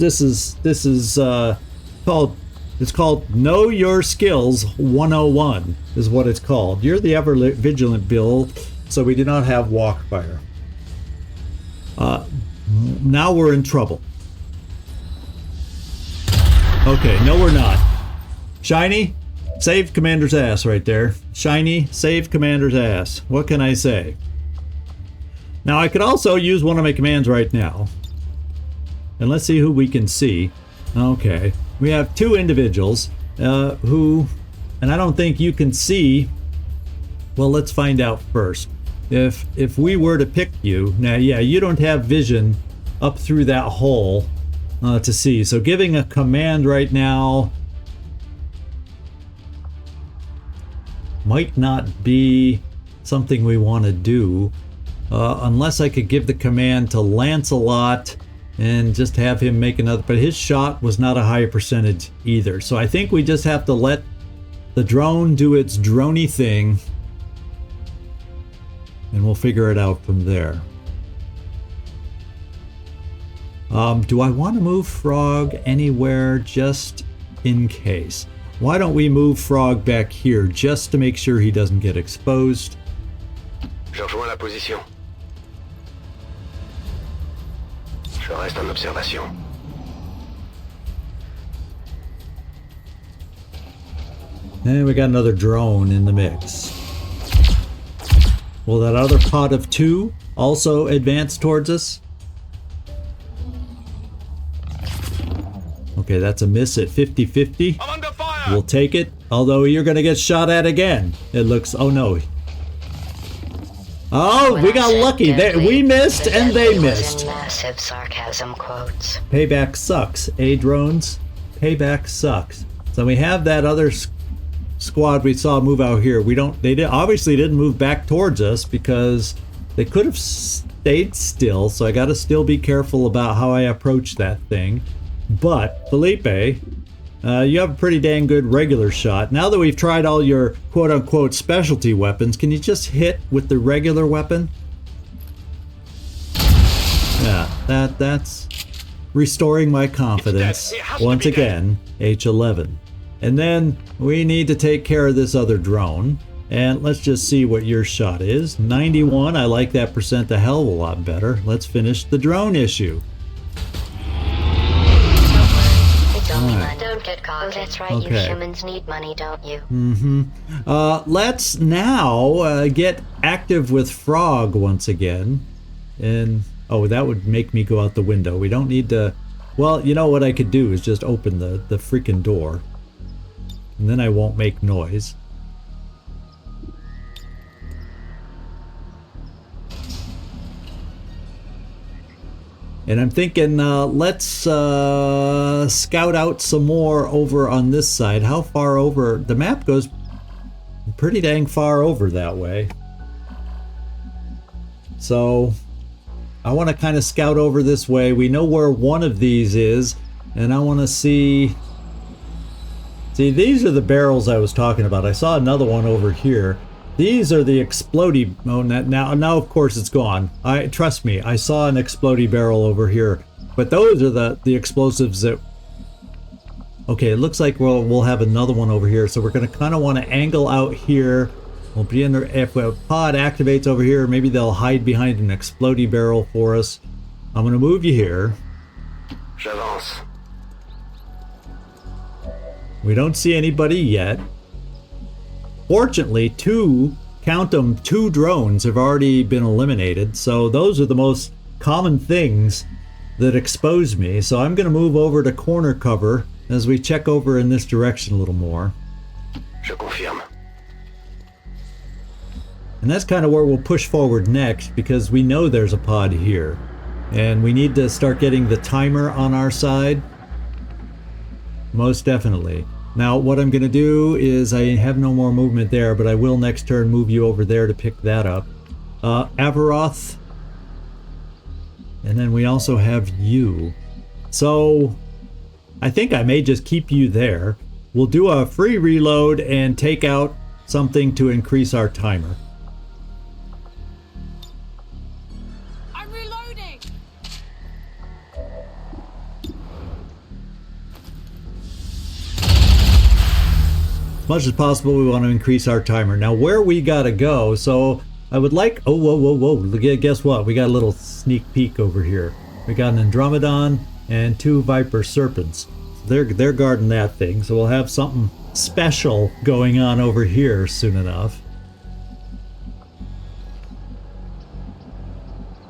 called, it's called Know Your Skills 101 is what it's called. You're the ever vigilant Bill, so we do not have walk fire. Now we're in trouble. Okay, no we're not. Shiny, saved Commander's ass right there. Shiny, saved Commander's ass. What can I say? Now I could also use one of my commands right now. And let's see who we can see. Okay, we have 2 individuals who, and I don't think you can see. Well, let's find out first. If we were to pick you, now yeah, you don't have vision up through that hole to see. So giving a command right now might not be something we want to do. Unless I could give the command to Lancelot and just have him make another, but his shot was not a high percentage either. So I think we just have to let the drone do its droney thing and we'll figure it out from there. Do I want to move Frog anywhere just in case? Why don't we move Frog back here just to make sure he doesn't get exposed? Je rejoins la position. Je reste en observation. And we got another drone in the mix. Will that other pod of 2 also advance towards us? Okay, that's a miss at 50-50. I'm under fire. We'll take it, although you're gonna get shot at again. It looks, oh no. Oh, we got lucky. We missed and they missed. Massive sarcasm quotes. Payback sucks, eh, drones? Payback sucks. So we have that other squad we saw move out here. They obviously didn't move back towards us because they could have stayed still. So I got to still be careful about how I approach that thing. But Felipe, you have a pretty dang good regular shot. Now that we've tried all your quote-unquote specialty weapons, can you just hit with the regular weapon? That's restoring my confidence. Once again, H11. And then we need to take care of this other drone. And let's just see what your shot is. 91, I like that percent a hell of a lot better. Let's finish the drone issue. It's only mine. Don't get caught. Oh, that's right. Okay. You humans need money, don't you? Let's now get active with Frog once again. And, oh, that would make me go out the window. We don't need to... Well, you know what I could do is just open the freaking door. And then I won't make noise. And I'm thinking, let's scout out some more over on this side. How far over? The map goes pretty dang far over that way. So I want to kind of scout over this way. We know where one of these is, and I want to see... See, these are the barrels I was talking about. I saw another one over here. These are the explodey... Oh, now of course it's gone. Trust me, I saw an explodey barrel over here. But those are the explosives that... Okay, it looks like we'll have another one over here. So we're going to kind of want to angle out here. We'll be in there. If a pod activates over here, maybe they'll hide behind an explodey barrel for us. I'm going to move you here. J'avance. We don't see anybody yet. Fortunately, count them, two drones have already been eliminated. So those are the most common things that expose me. So I'm going to move over to corner cover as we check over in this direction a little more. Je confirme. And that's kind of where we'll push forward next, because we know there's a pod here. And we need to start getting the timer on our side. Most definitely. Now, what I'm going to do is I have no more movement there, but I will next turn move you over there to pick that up. Avaroth. And then we also have you. So, I think I may just keep you there. We'll do a free reload and take out something to increase our timer. I'm reloading! As much as possible, we want to increase our timer. Now, where we gotta go, so I would like... Oh, whoa. Guess what? We got a little sneak peek over here. We got an Andromedon and 2 Viper Serpents. They're guarding that thing, so we'll have something special going on over here soon enough.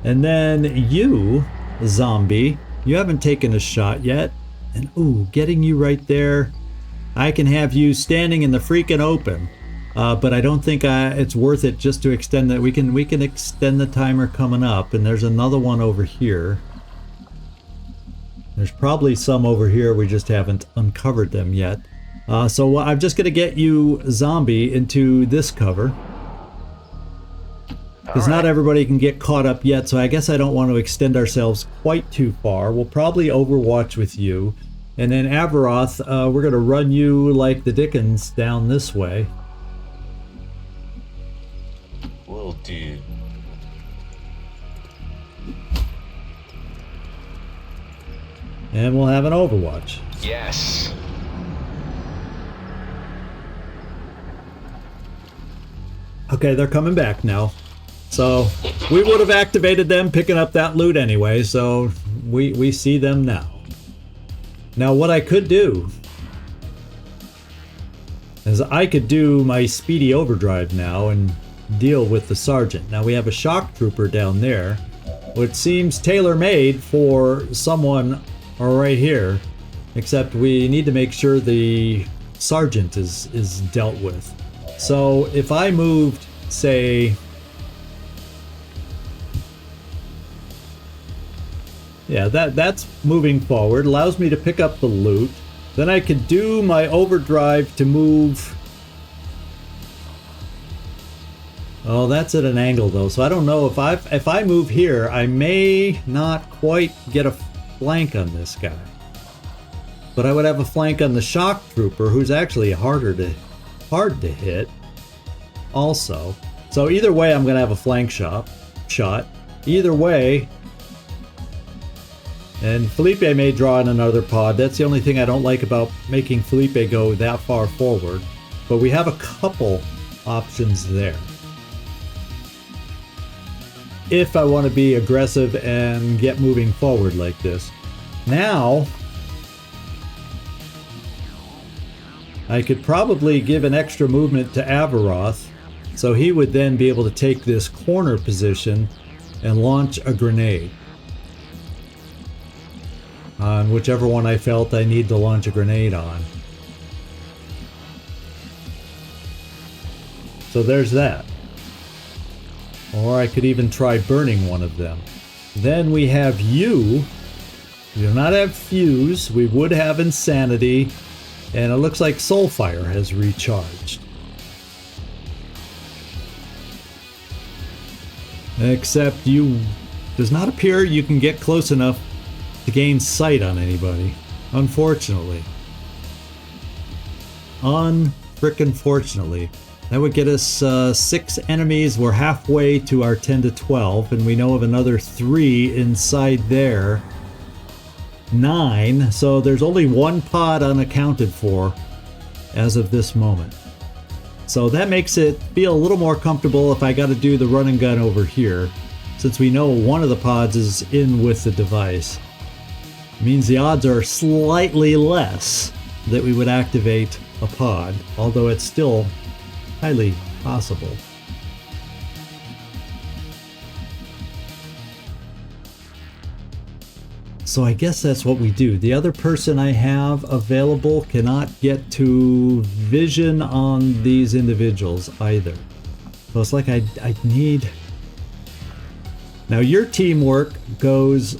And then you, zombie, you haven't taken a shot yet. And ooh, getting you right there. I can have you standing in the freaking open, but I don't think it's worth it just to extend that. We can extend the timer coming up, and there's another one over here. There's probably some over here, we just haven't uncovered them yet. So I'm just gonna get you, zombie, into this cover. Because not everybody can get caught up yet, so I guess I don't want to extend ourselves quite too far. We'll probably overwatch with you. And then Avaroth, we're going to run you like the Dickens down this way. Will do. And we'll have an overwatch. Yes. Okay, they're coming back now. So we would have activated them picking up that loot anyway, so we see them now. Now what I could do is I could do my speedy overdrive now and deal with the sergeant. Now we have a shock trooper down there, which seems tailor-made for someone right here, except we need to make sure the sergeant is dealt with. So if I moved, say, yeah, that's moving forward, allows me to pick up the loot. Then I could do my overdrive to move. Oh, that's at an angle though, so I don't know if I move here, I may not quite get a flank on this guy. But I would have a flank on the shock trooper, who's actually hard to hit also. So either way, I'm gonna have a flank shot. Either way, And Felipe may draw in another pod. That's the only thing I don't like about making Felipe go that far forward. But we have a couple options there. If I want to be aggressive and get moving forward like this. Now, I could probably give an extra movement to Avaroth, so he would then be able to take this corner position and launch a grenade on whichever one I felt I need to launch a grenade on. So there's that. Or I could even try burning one of them. Then we have you. We do not have Fuse. We would have Insanity. And it looks like Soulfire has recharged. Except you does not appear you can get close enough to gain sight on anybody. Unfortunately. Unfrickin-fortunately. That would get us 6 enemies. We're halfway to our 10 to 12, and we know of another 3 inside there. 9, so there's only 1 pod unaccounted for as of this moment. So that makes it feel a little more comfortable if I got to do the run and gun over here, since we know one of the pods is in with the device. It means the odds are slightly less that we would activate a pod, although it's still highly possible. So I guess that's what we do. The other person I have available cannot get to vision on these individuals either. So it's like I need... Now your teamwork goes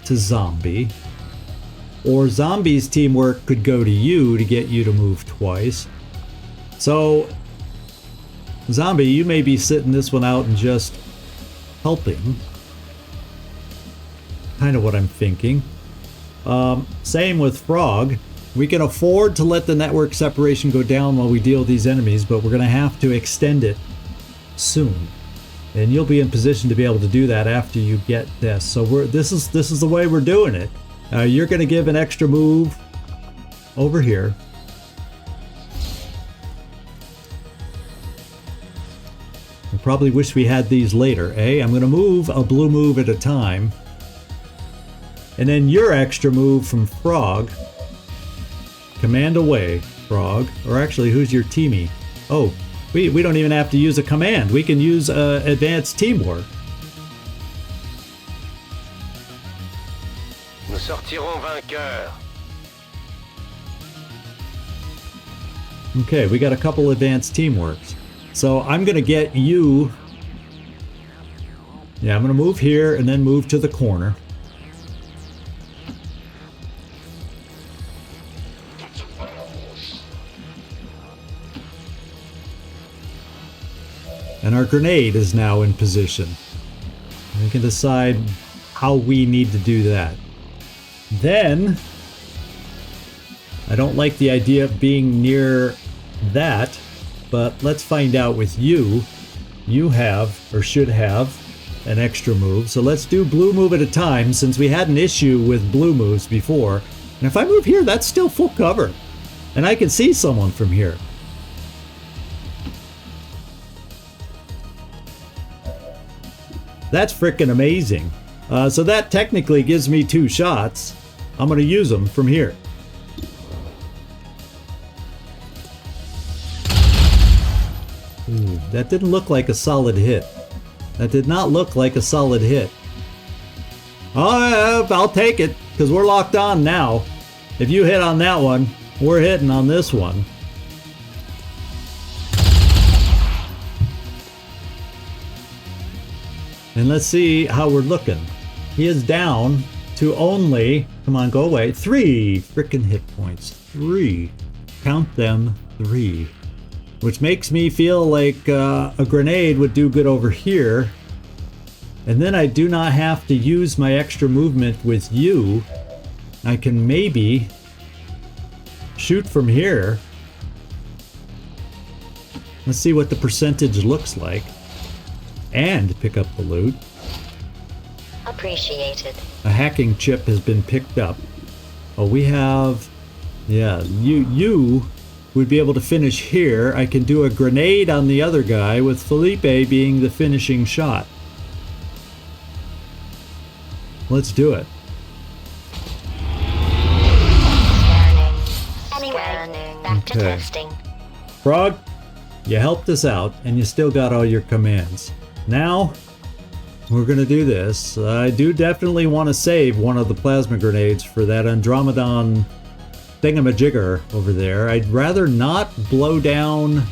to Zombie, or Zombie's teamwork could go to you to get you to move twice. So Zombie, you may be sitting this one out and just helping. Kind of what I'm thinking. Same with Frog. We can afford to let the network separation go down while we deal with these enemies, but we're going to have to extend it soon. And you'll be in position to be able to do that after you get this. So this is the way we're doing it. You're going to give an extra move over here. I probably wish we had these later, eh? I'm going to move a blue move at a time. And then your extra move from Frog. Command away, Frog. Or actually, who's your teamie? Oh, we don't even have to use a command. We can use advanced teamwork. Nous sortirons vainqueurs. Okay, we got a couple advanced teamworks. So I'm going to get you... Yeah, I'm going to move here and then move to the corner. And our grenade is now in position. We can decide how we need to do that. Then, I don't like the idea of being near that, but let's find out with you. You have, or should have, an extra move. So let's do blue move at a time, since we had an issue with blue moves before. And if I move here, that's still full cover. And I can see someone from here. That's freaking amazing. So that technically gives me 2 shots. I'm going to use them from here. Ooh, that didn't look like a solid hit. That did not look like a solid hit. Oh, I'll take it, because we're locked on now. If you hit on that one, we're hitting on this one. And let's see how we're looking. He is down to only, come on, go away, 3 frickin' hit points. 3. Count them, 3. Which makes me feel like a grenade would do good over here. And then I do not have to use my extra movement with you. I can maybe shoot from here. Let's see what the percentage looks like. And pick up the loot. Appreciated. A hacking chip has been picked up. Oh, we have... Yeah, you would be able to finish here. I can do a grenade on the other guy with Felipe being the finishing shot. Let's do it. Scanning. Back to testing. Frog, you helped us out, and you still got all your commands. Now, we're gonna do this. I do definitely want to save one of the plasma grenades for that Andromedon thingamajigger over there. I'd rather not blow down...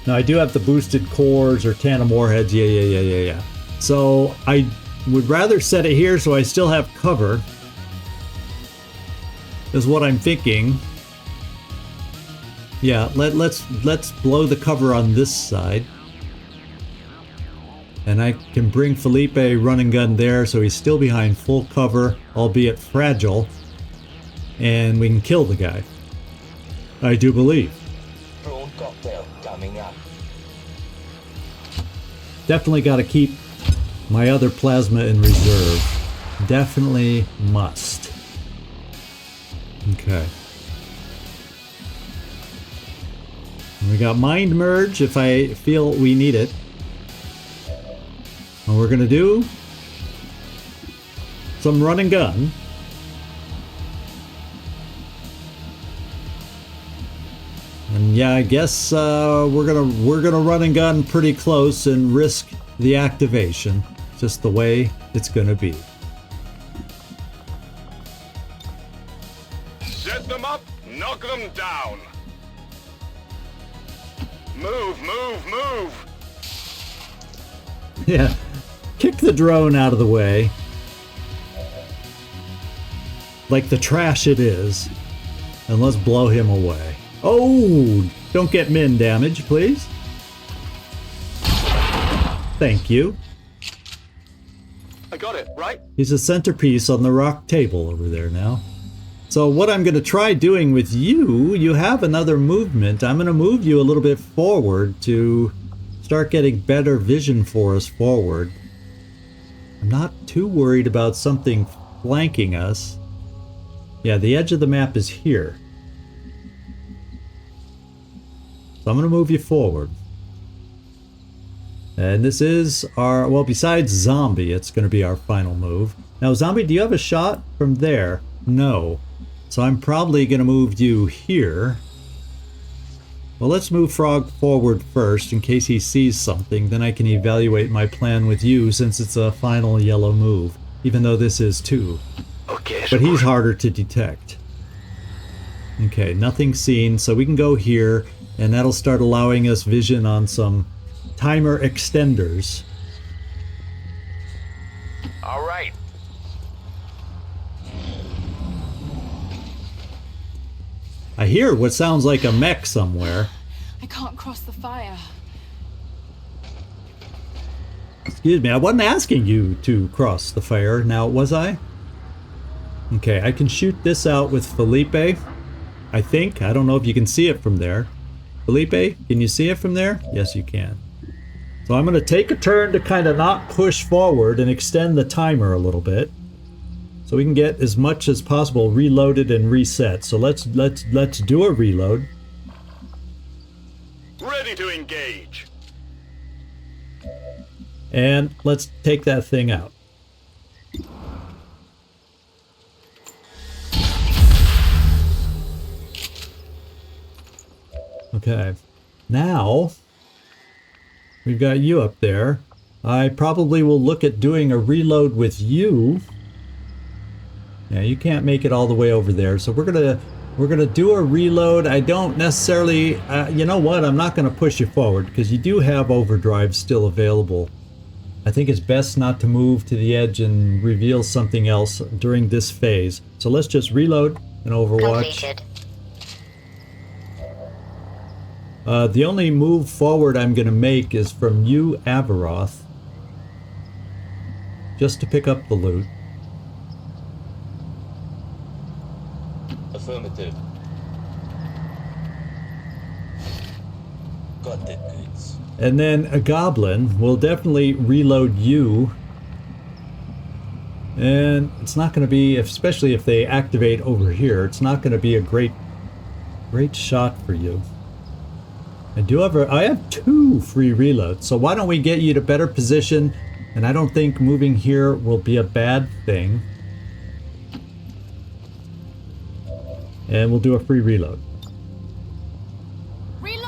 No, I do have the boosted cores or tandem warheads. Yeah. So I would rather set it here so I still have cover, is what I'm thinking. Yeah, let's blow the cover on this side. And I can bring Felipe run and gun there so he's still behind full cover, albeit fragile. And we can kill the guy. I do believe. Prawn cocktail coming up. Definitely got to keep my other plasma in reserve. Definitely must. Okay. We got Mind Merge if I feel we need it. And we're going to do some run and gun. And yeah, I guess we're gonna run and gun pretty close and risk the activation. Just the way it's gonna be. Set them up, knock them down. Move. Yeah, kick the drone out of the way. Like the trash it is. And let's blow him away. Oh, don't get min damage, please. Thank you. I got it, right? He's a centerpiece on the rock table over there now. So what I'm going to try doing with you have another movement. I'm going to move you a little bit forward to start getting better vision for us forward. I'm not too worried about something flanking us. Yeah, the edge of the map is here. So I'm going to move you forward. And this is our, well, besides Zombie, it's going to be our final move. Now, Zombie, do you have a shot from there? No. So I'm probably going to move you here. Well, let's move Frog forward first in case he sees something. Then I can evaluate my plan with you since it's a final yellow move. Even though this is too. Okay. But he's harder to detect. Okay, nothing seen. So we can go here. And that'll start allowing us vision on some timer extenders. All right. I hear what sounds like a mech somewhere. I can't cross the fire. Excuse me, I wasn't asking you to cross the fire, now was I? Okay, I can shoot this out with Felipe. I think. I don't know if you can see it from there. Felipe, can you see it from there? Yes, you can. So I'm going to take a turn to kind of not push forward and extend the timer a little bit, so we can get as much as possible reloaded and reset. So let's do a reload. Ready to engage. And let's take that thing out. Okay, now we've got you up there. I probably will look at doing a reload with you. Yeah, you can't make it all the way over there, so we're gonna do a reload. I don't necessarily, you know what? I'm not gonna push you forward because you do have overdrive still available. I think it's best not to move to the edge and reveal something else during this phase. So let's just reload and Overwatch. Completed. The only move forward I'm going to make is from you, Avaroth, just to pick up the loot. Affirmative. Got the goods. And then a goblin will definitely reload you. And it's not going to be, especially if they activate over here, it's not going to be a great shot for you. I have 2 free reloads, so why don't we get you to better position? And I don't think moving here will be a bad thing. And we'll do a free reload.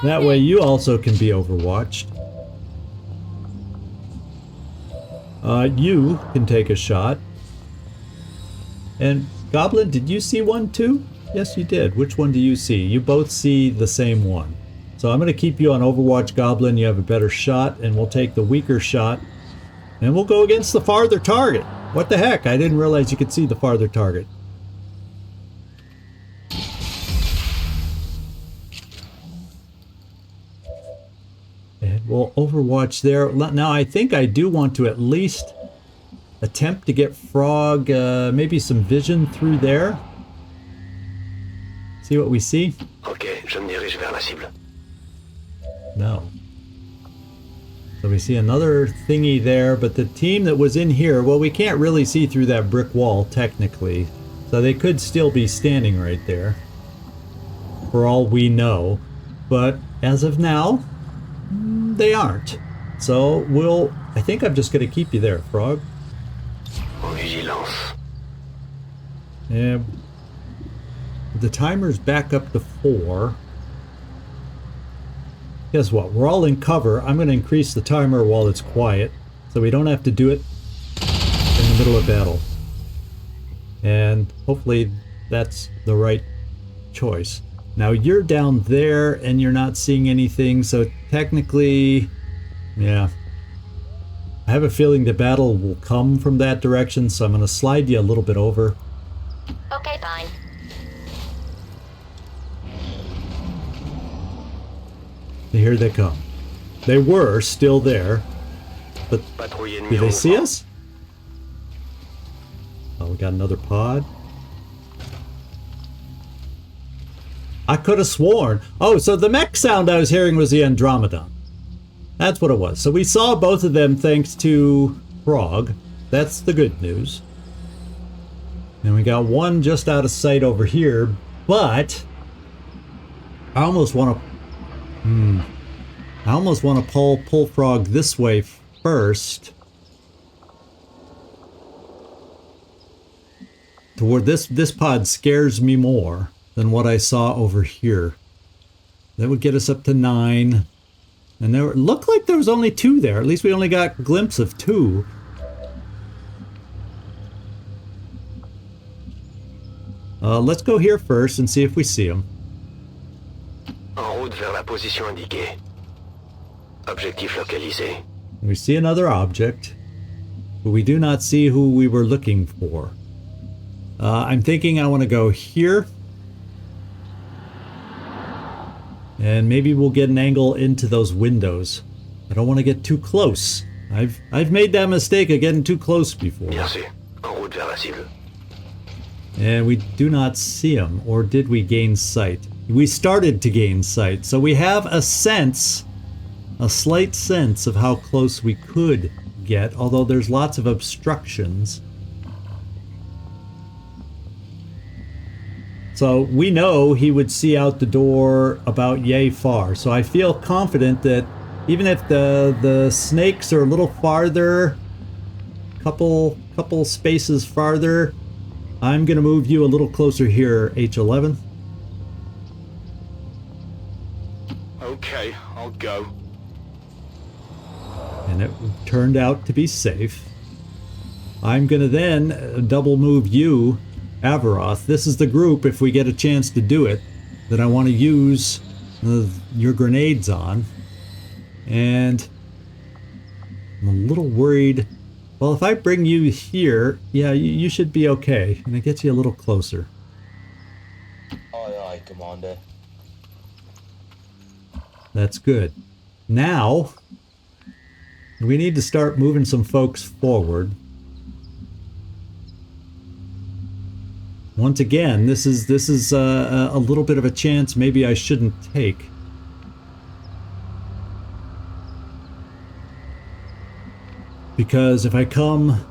That way you also can be overwatched. You can take a shot. And Goblin, did you see one too? Yes, you did. Which one do you see? You both see the same one. So I'm going to keep you on Overwatch, Goblin. You have a better shot, and we'll take the weaker shot. And we'll go against the farther target. What the heck? I didn't realize you could see the farther target. And we'll Overwatch there. Now, I think I do want to at least attempt to get Frog, maybe some vision through there. See what we see? Okay, je me dirige vers la cible. No. So we see another thingy there, but the team that was in here, well, we can't really see through that brick wall, technically. So they could still be standing right there, for all we know. But as of now, they aren't. So I think I'm just going to keep you there, Frog. Vigilance. Yeah. The timer's back up to 4. Guess what? We're all in cover. I'm going to increase the timer while it's quiet, so we don't have to do it in the middle of battle. And hopefully that's the right choice. Now you're down there and you're not seeing anything, so technically, yeah. I have a feeling the battle will come from that direction, so I'm going to slide you a little bit over. Okay, fine. Here they come. They were still there, but do they see us? Oh, we got another pod. I could have sworn. Oh, so the mech sound I was hearing was the Andromedon. That's what it was. So we saw both of them thanks to Frog. That's the good news. And we got one just out of sight over here, but I almost want to pull Frog this way first. Toward this pod scares me more than what I saw over here. That would get us up to 9. And there looked like there was only 2 there. At least we only got a glimpse of 2. Let's go here first and see if we see them. En route vers la position indiquée. Objectif localisé. We see another object, but we do not see who we were looking for. I'm thinking I want to go here. And maybe we'll get an angle into those windows. I don't want to get too close. I've made that mistake of getting too close before. Bien sûr. En route vers la cible. And we do not see them, or did we gain sight? We started to gain sight, so we have a sense, a slight sense of how close we could get, although there's lots of obstructions. So we know he would see out the door about yay far, so I feel confident that even if the snakes are a little farther, couple spaces farther, I'm going to move you a little closer here, H11. Okay, I'll go. And it turned out to be safe. I'm going to then double move you, Avaroth. This is the group, if we get a chance to do it, that I want to use your grenades on. And I'm a little worried. Well, if I bring you here, yeah, you should be okay. And it gets you a little closer. Aye, aye, Commander. That's good. Now, we need to start moving some folks forward. Once again, this is a little bit of a chance maybe I shouldn't take. Because if I come...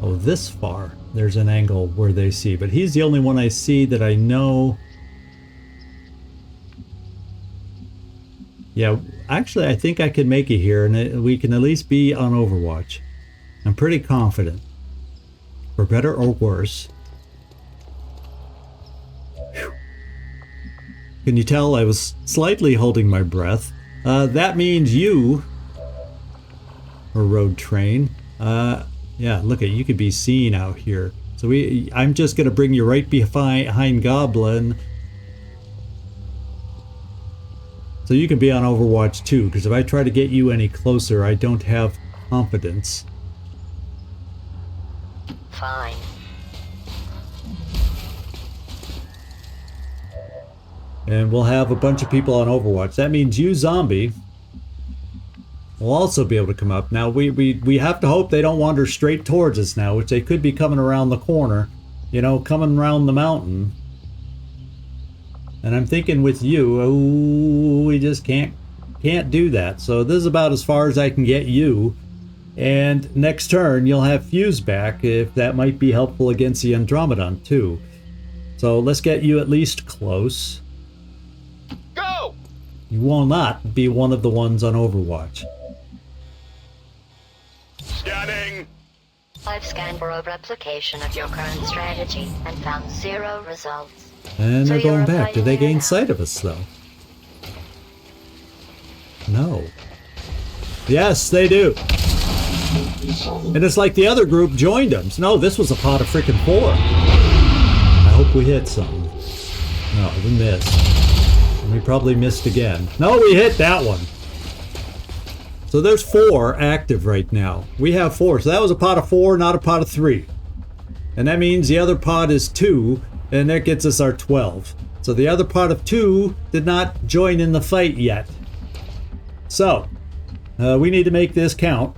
Oh, this far, there's an angle where they see. But he's the only one I see that I know... Yeah, actually, I think I can make it here, and we can at least be on Overwatch. I'm pretty confident. For better or worse. Whew. Can you tell I was slightly holding my breath? That means you... Or road train. Yeah, look at you could be seen out here. So I'm just going to bring you right behind Goblin. So you can be on Overwatch too, because if I try to get you any closer, I don't have confidence. Fine. And we'll have a bunch of people on Overwatch. That means you, zombie, will also be able to come up. Now, we have to hope they don't wander straight towards us now, which they could be coming around the corner. You know, coming around the mountain. And I'm thinking with you, oh, we just can't do that. So this is about as far as I can get you. And next turn, you'll have Fuse back, if that might be helpful against the Andromedon, too. So let's get you at least close. Go! You will not be one of the ones on Overwatch. Scanning! I've scanned for a replication of your current strategy and found 0 results. And they're So you're going back. a Did they gain pioneer sight of us, though? No. Yes, they do. And it's like the other group joined them. So no, this was a pot of freaking 4. I hope we hit something. No, we missed. And we probably missed again. No, we hit that one. So there's 4 active right now. We have 4. So that was a pot of 4, not a pot of 3. And that means the other pot is 2. And that gets us our 12. So the other pot of 2 did not join in the fight yet. So, we need to make this count.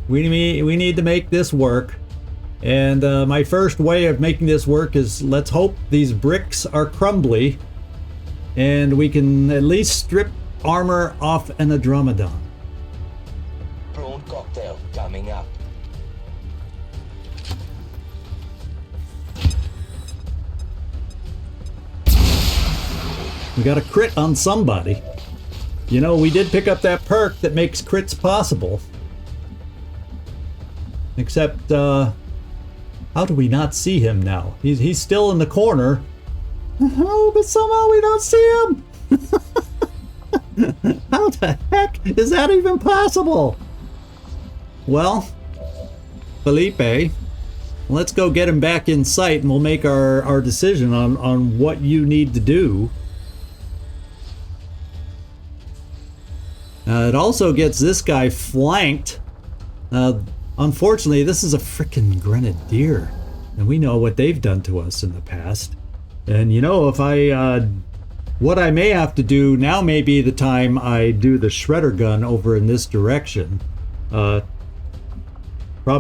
We need to make this work. And my first way of making this work is, let's hope these bricks are crumbly. And we can at least strip armor off an Andromedon. Prawn cocktail coming up. We got a crit on somebody. You know, we did pick up that perk that makes crits possible. Except, how do we not see him now? He's still in the corner. Oh, but somehow we don't see him! How the heck is that even possible? Well, Felipe, let's go get him back in sight and we'll make our decision on what you need to do. It also gets this guy flanked. Unfortunately, this is a frickin' grenadier. And we know what they've done to us in the past. And you know, if what I may have to do, now may be the time I do the shredder gun over in this direction. Problem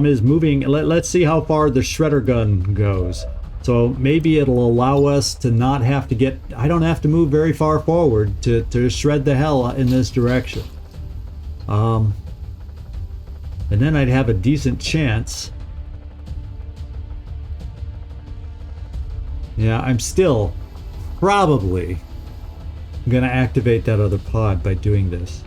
is moving, let's see how far the shredder gun goes. So maybe it'll allow us to not have to get, I don't have to move very far forward to shred the hell in this direction. And then I'd have a decent chance. Yeah, I'm still probably gonna activate that other pod by doing this.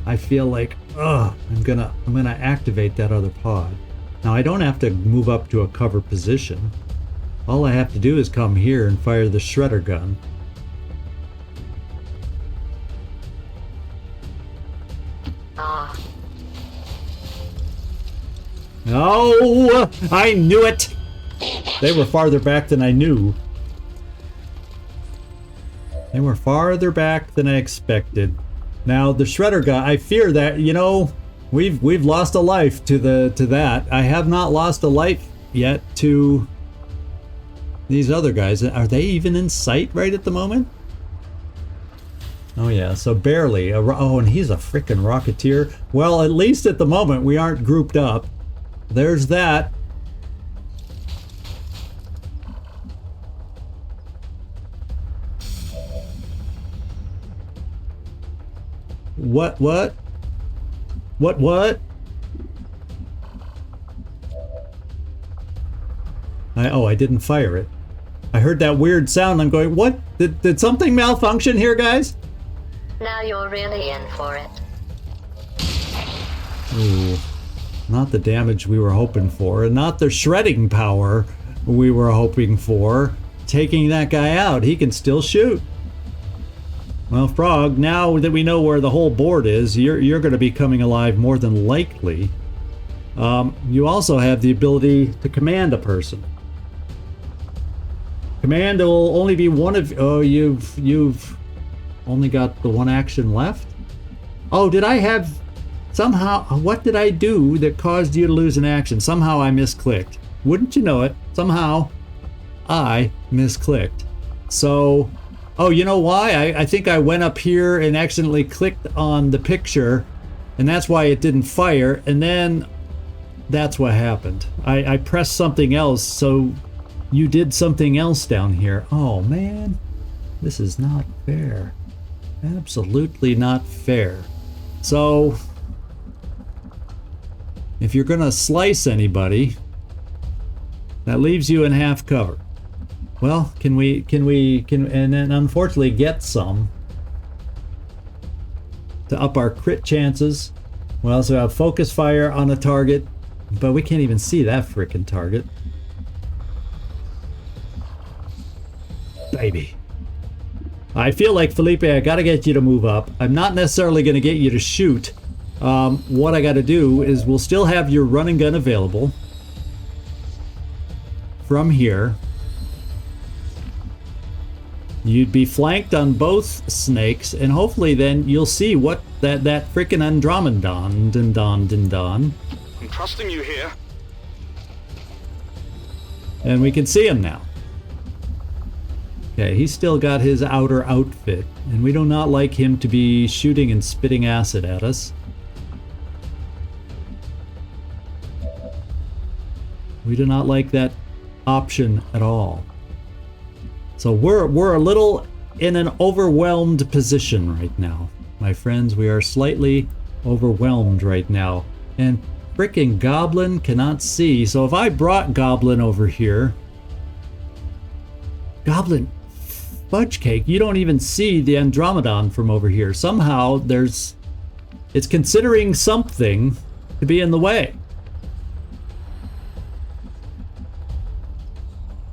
I feel like, I'm gonna activate that other pod. Now I don't have to move up to a cover position. All I have to do is come here and fire the shredder gun. Oh, I knew it! They were farther back than I knew. They were farther back than I expected. Now the shredder gun, I fear that, you know, we've lost a life to that. I have not lost a life yet to these other guys. Are they even in sight right at the moment? Oh yeah, so barely. Oh, and he's a freaking rocketeer. Well, at least at the moment we aren't grouped up. There's that. What? What? I didn't fire it. I heard that weird sound. I'm going, what? Did something malfunction here, guys? Now you're really in for it. Ooh, not the damage we were hoping for, and not the shredding power we were hoping for. Taking that guy out, he can still shoot. Well, Frog, now that we know where the whole board is, you're going to be coming alive more than likely. You also have the ability to command a person. Command will only be one of... Oh, you've only got the one action left? Oh, did I have... Somehow, what did I do that caused you to lose an action? Somehow I misclicked. Wouldn't you know it? Somehow I misclicked. So... Oh, you know why? I think I went up here and accidentally clicked on the picture, and that's why it didn't fire, and then that's what happened. I pressed something else, so you did something else down here. Oh, man. This is not fair. Absolutely not fair. So, if you're gonna slice anybody, that leaves you in half cover. Well, can and then unfortunately get some to up our crit chances. We also have focus fire on a target, but we can't even see that frickin' target. Baby. I feel like, Felipe, I gotta get you to move up. I'm not necessarily gonna get you to shoot. What I gotta do is we'll still have your run and gun available from here. You'd be flanked on both snakes, and hopefully then you'll see what that frickin' Andromedon. I'm trusting you here. And we can see him now. Okay, he's still got his outer outfit, and we do not like him to be shooting and spitting acid at us. We do not like that option at all. So we're a little in an overwhelmed position right now, my friends. We are slightly overwhelmed right now, and frickin' Goblin cannot see. So if I brought Goblin over here, Goblin, fudge cake, you don't even see the Andromedon from over here. Somehow it's considering something to be in the way.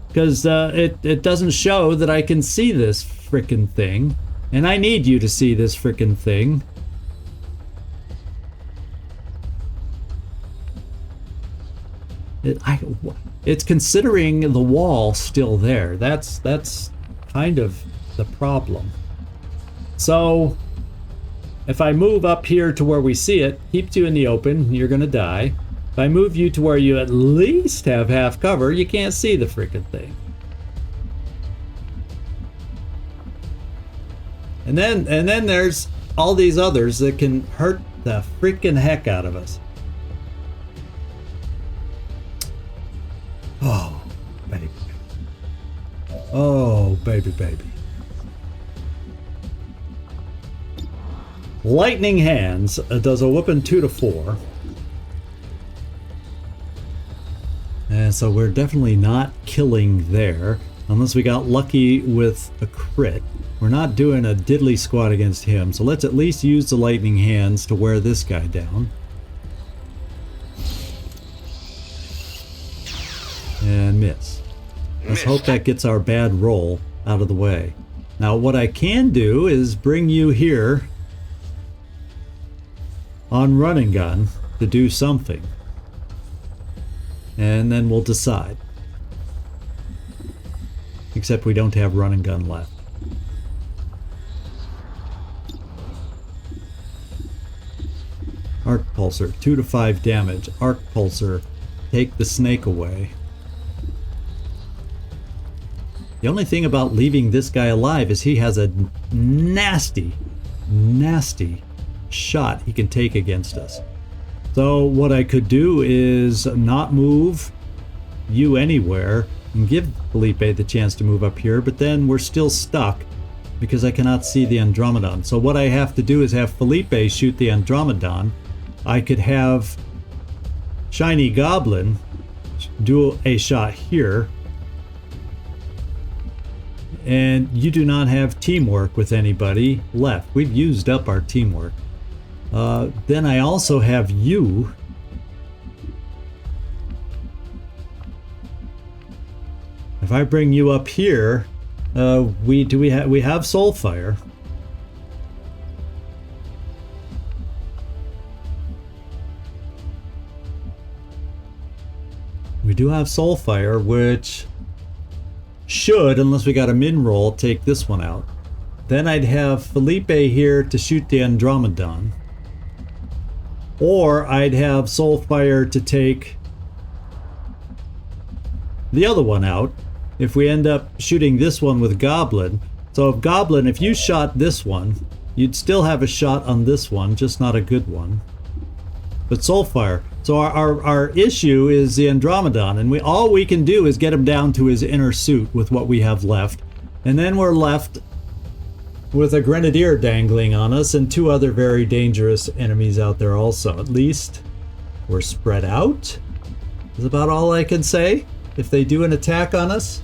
Because it doesn't show that I can see this frickin' thing. And I need you to see this frickin' thing. It's considering the wall still there. That's kind of the problem. So, if I move up here to where we see it, keeps you in the open, you're gonna die. If I move you to where you at least have half cover, you can't see the frickin' thing. And then there's all these others that can hurt the frickin' heck out of us. Oh, baby. Oh, baby. Lightning Hands does a whooping 2 to 4. And so we're definitely not killing there, unless we got lucky with a crit. We're not doing a diddly squat against him, so let's at least use the Lightning Hands to wear this guy down. And miss. Let's hope that gets our bad roll out of the way. Now what I can do is bring you here on run and gun to do something. And then we'll decide. Except we don't have run and gun left. Arc Pulsar, 2 to 5 damage. Arc Pulsar, take the snake away. The only thing about leaving this guy alive is he has a nasty shot he can take against us. So what I could do is not move you anywhere and give Felipe the chance to move up here, but then we're still stuck because I cannot see the Andromedon. So what I have to do is have Felipe shoot the Andromedon. I could have Shiny Goblin do a shot here. And you do not have teamwork with anybody left. We've used up our teamwork. Then I also have you. If I bring you up here, we have Soulfire. We do have Soulfire, which should, unless we got a min roll, take this one out. Then I'd have Felipe here to shoot the Andromedon. Or I'd have Soulfire to take the other one out if we end up shooting this one with Goblin. So if Goblin, if you shot this one, you'd still have a shot on this one, just not a good one. But Soulfire. So our issue is the Andromedon, and all we can do is get him down to his inner suit with what we have left. And then we're left with a Grenadier dangling on us and two other very dangerous enemies out there also. At least we're spread out, is about all I can say. If they do an attack on us.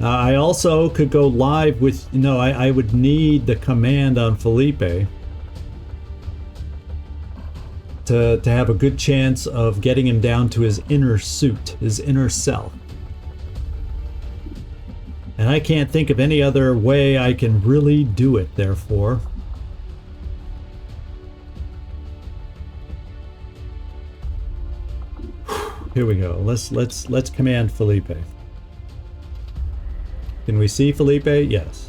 I also could go live with, no, I would need the command on Felipe to have a good chance of getting him down to his inner suit, his inner self. And I can't think of any other way I can really do it, therefore. Here we go. Let's command Felipe. Can we see Felipe? Yes.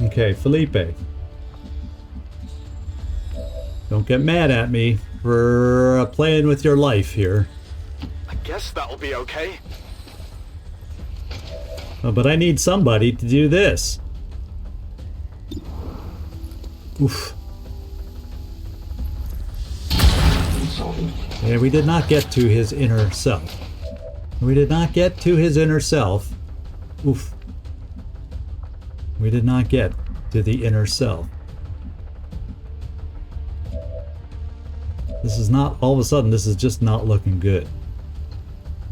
Okay, Felipe. Don't get mad at me for playing with your life here. I guess that'll be okay. Oh, but I need somebody to do this. Oof. Yeah, we did not get to his inner self. We did not get to his inner self. Oof. We did not get to the inner self. This is not, all of a sudden, this is just not looking good.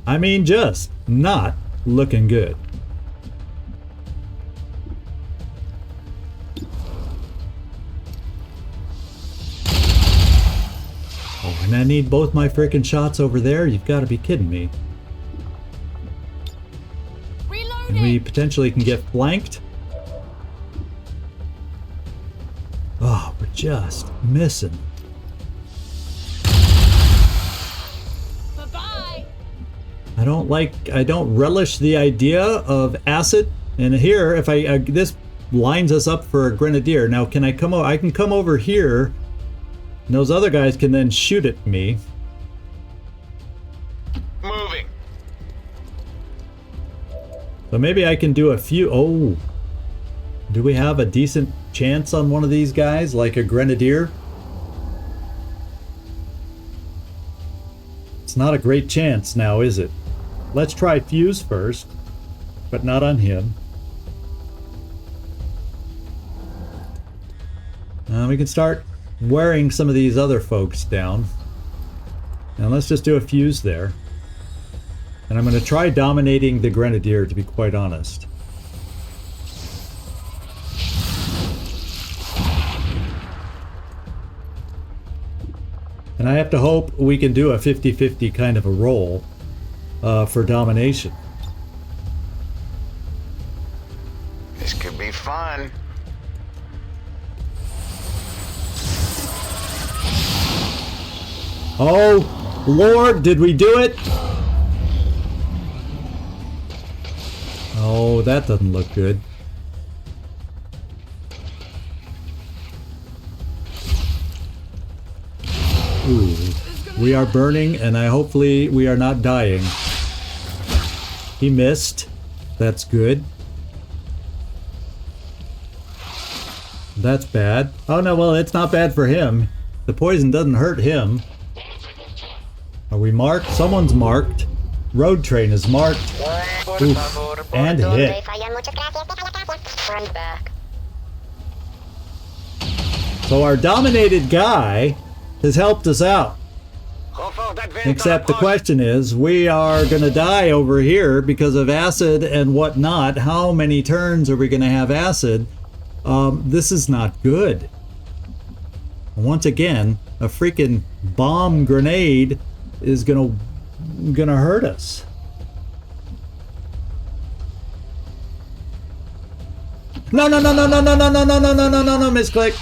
I mean, just not looking good. Oh, and I need both my frickin' shots over there? You've got to be kidding me. And we potentially can get flanked. Oh, we're just missing. Bye-bye. I don't relish the idea of acid. And here, if this lines us up for a Grenadier. Now, can I come over? I can come over here. And those other guys can then shoot at me. Moving. So maybe I can do a few. Oh, do we have a decent chance on one of these guys, like a Grenadier? It's not a great chance now, is it? Let's try Fuse first, but not on him. We can start wearing some of these other folks down. Now let's just do a Fuse there. And I'm going to try dominating the Grenadier, to be quite honest. And I have to hope we can do a 50-50 kind of a roll for domination. This could be fun. Oh, Lord, did we do it? Oh, that doesn't look good. Ooh, we are burning, and hopefully we are not dying. He missed. That's good. That's bad. Oh no, well, it's not bad for him. The poison doesn't hurt him. Are we marked? Someone's marked. Road train is marked. Oof. And hit. So our dominated guy has helped us out. Except the question is, we are going to die over here because of acid and whatnot. How many turns are we going to have acid? This is not good. Once again, a freaking bomb grenade is gonna hurt us. No, misclick,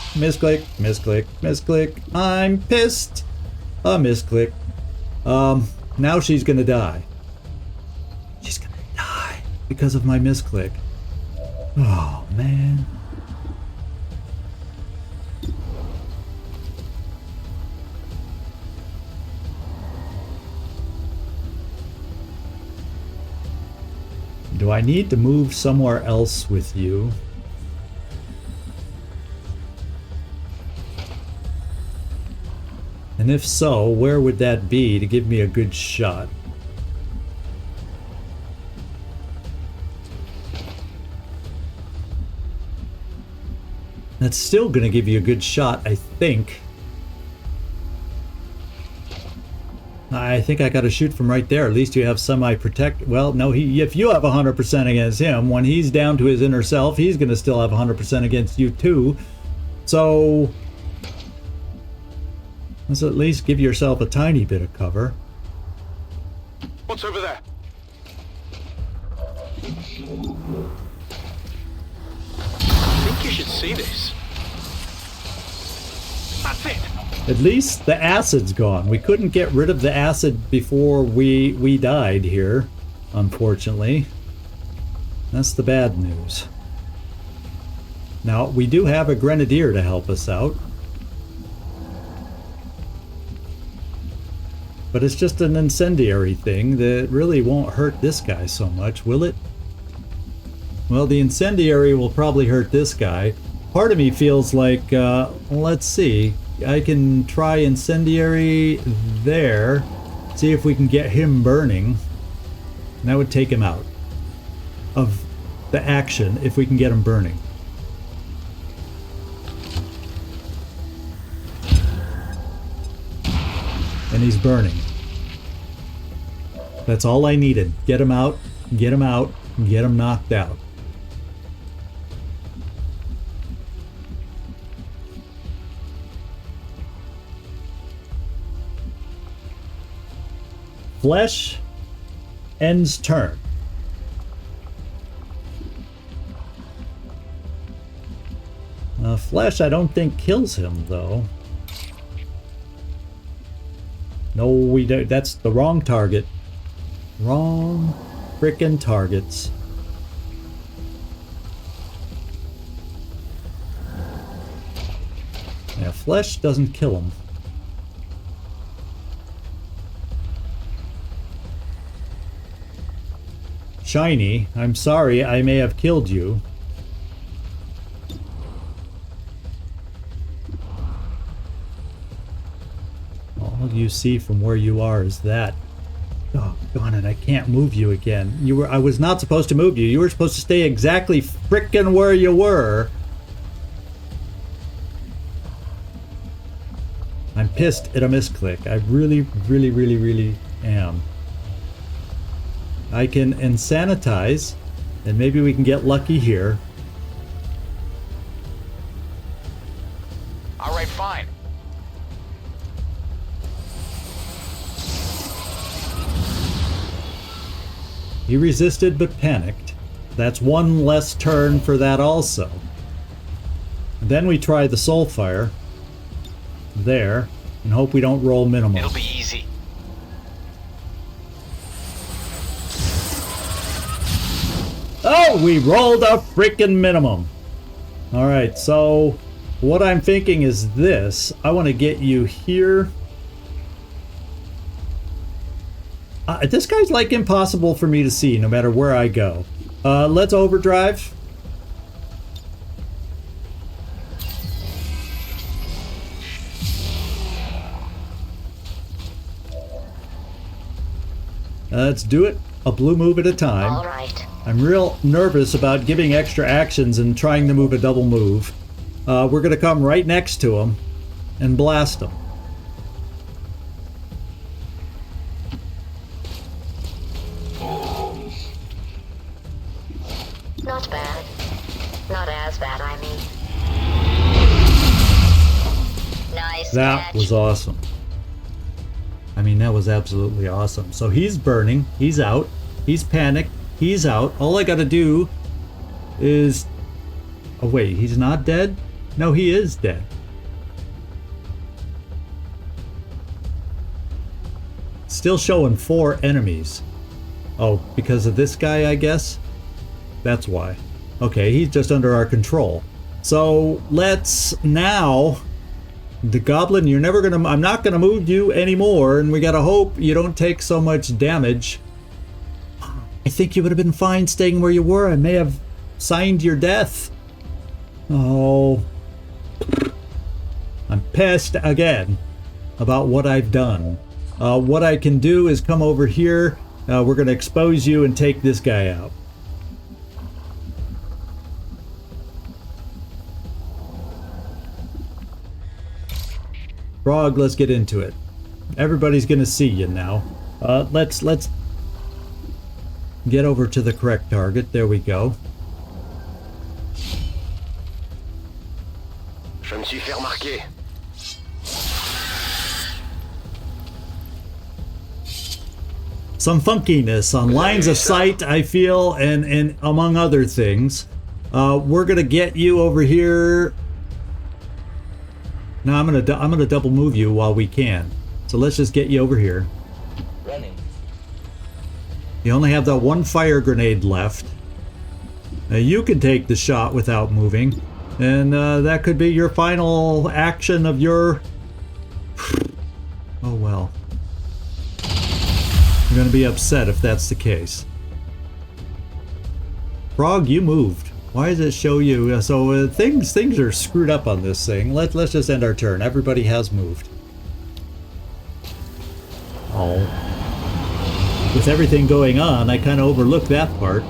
misclick. I'm pissed. A misclick. Now she's gonna die. She's gonna die because of my misclick. Oh, man. Do I need to move somewhere else with you? And if so, where would that be to give me a good shot? That's still going to give you a good shot, I think. I think I got to shoot from right there. At least you have semi-protect. Well, no, if you have 100% against him, when he's down to his inner self, he's going to still have 100% against you too. So let's at least give yourself a tiny bit of cover. What's over there? I think you should see this. That's it. At least the acid's gone. We couldn't get rid of the acid before we died here, unfortunately. That's the bad news. Now, we do have a grenadier to help us out. But it's just an incendiary thing that really won't hurt this guy so much, will it? Well, the incendiary will probably hurt this guy. Part of me feels like, let's see. I can try incendiary there, see if we can get him burning. And that would take him out of the action if we can get him burning. And he's burning. That's all I needed. Get him out, get him out, get him knocked out. Flesh ends turn. Flesh I don't think kills him though. No, we don't. That's the wrong target. Wrong frickin' targets. Yeah, flesh doesn't kill him. Shiny, I'm sorry, I may have killed you. All you see from where you are is that. Oh, darn it, I can't move you again. I was not supposed to move you. You were supposed to stay exactly frickin' where you were. I'm pissed at a misclick. I really am. I can insanitize, and maybe we can get lucky here. All right, fine. He resisted but panicked. That's one less turn for that also. And then we try the Soulfire there and hope we don't roll minimum. It'll be easy. Oh, we rolled a freaking minimum. All right, so what I'm thinking is this. I want to get you here. This guy's like impossible for me to see no matter where I go. Let's overdrive. Let's do it a blue move at a time. All right. I'm real nervous about giving extra actions and trying to move a double move. We're going to come right next to him and blast him. Not bad. Not as bad, I mean. Nice That catch. was awesome. I mean, that was absolutely awesome. So he's burning. He's out. He's panicked. He's out. All I got to do is... Oh, wait. He's not dead? No, he is dead. Still showing 4 enemies. Oh, because of this guy, I guess? That's why. Okay, he's just under our control. So let's now... The goblin, you're never gonna... I'm not gonna move you anymore, and we gotta hope you don't take so much damage. I think you would have been fine staying where you were. I may have signed your death. Oh. I'm pissed again about what I've done. What I can do is come over here. We're gonna expose you and take this guy out. Frog, let's get into it. Everybody's gonna see you now. Let's get over to the correct target. There we go. Je me suis fait remarquer. Some funkiness on lines of sight, I feel, and among other things. We're gonna get you over here. No, I'm gonna double move you while we can. So let's just get you over here. Running. You only have that 1 fire grenade left. You can take the shot without moving, and that could be your final action of your... Oh well. You're gonna be upset if that's the case. Frog, you moved. Why does it show you? So things are screwed up on this thing. Let's just end our turn. Everybody has moved. Oh. With everything going on, I kind of overlooked that part.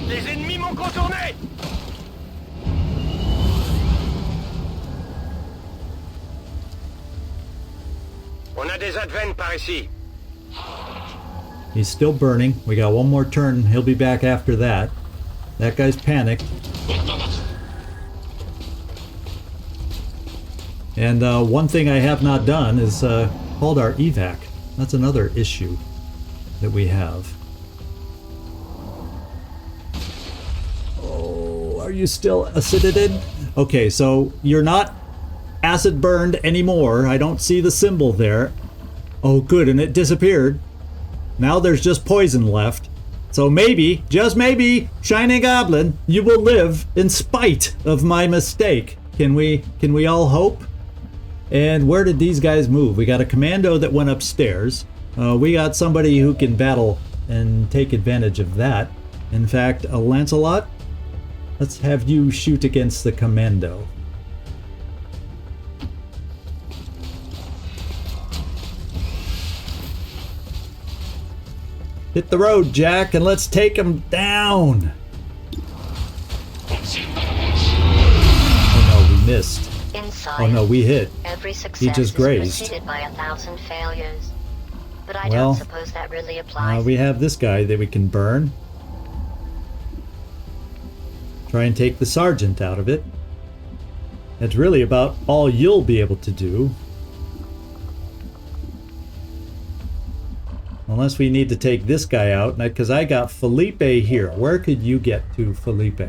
Les ennemis m'ont contourné! On a des advents par ici. He's still burning. We got 1 more turn. He'll be back after that. That guy's panicked. And one thing I have not done is called our evac. That's another issue that we have. Oh, are you still acided? Okay, so you're not acid burned anymore. I don't see the symbol there. Oh, good, and it disappeared. Now there's just poison left. So maybe, just maybe, Shining Goblin, you will live in spite of my mistake. Can we all hope? And where did these guys move? We got a commando that went upstairs. We got somebody who can battle and take advantage of that. In fact, Lancelot, let's have you shoot against the commando. Hit the road, Jack, and let's take him down. Oh no, we missed. Inside, oh no, we hit. Every success he just grazed. is preceded by 1,000 failures. But I Well, don't suppose that really applies. We have this guy that we can burn. Try and take the sergeant out of it. It's really about all you'll be able to do. Unless we need to take this guy out, because I got Felipe here. Where could you get to, Felipe?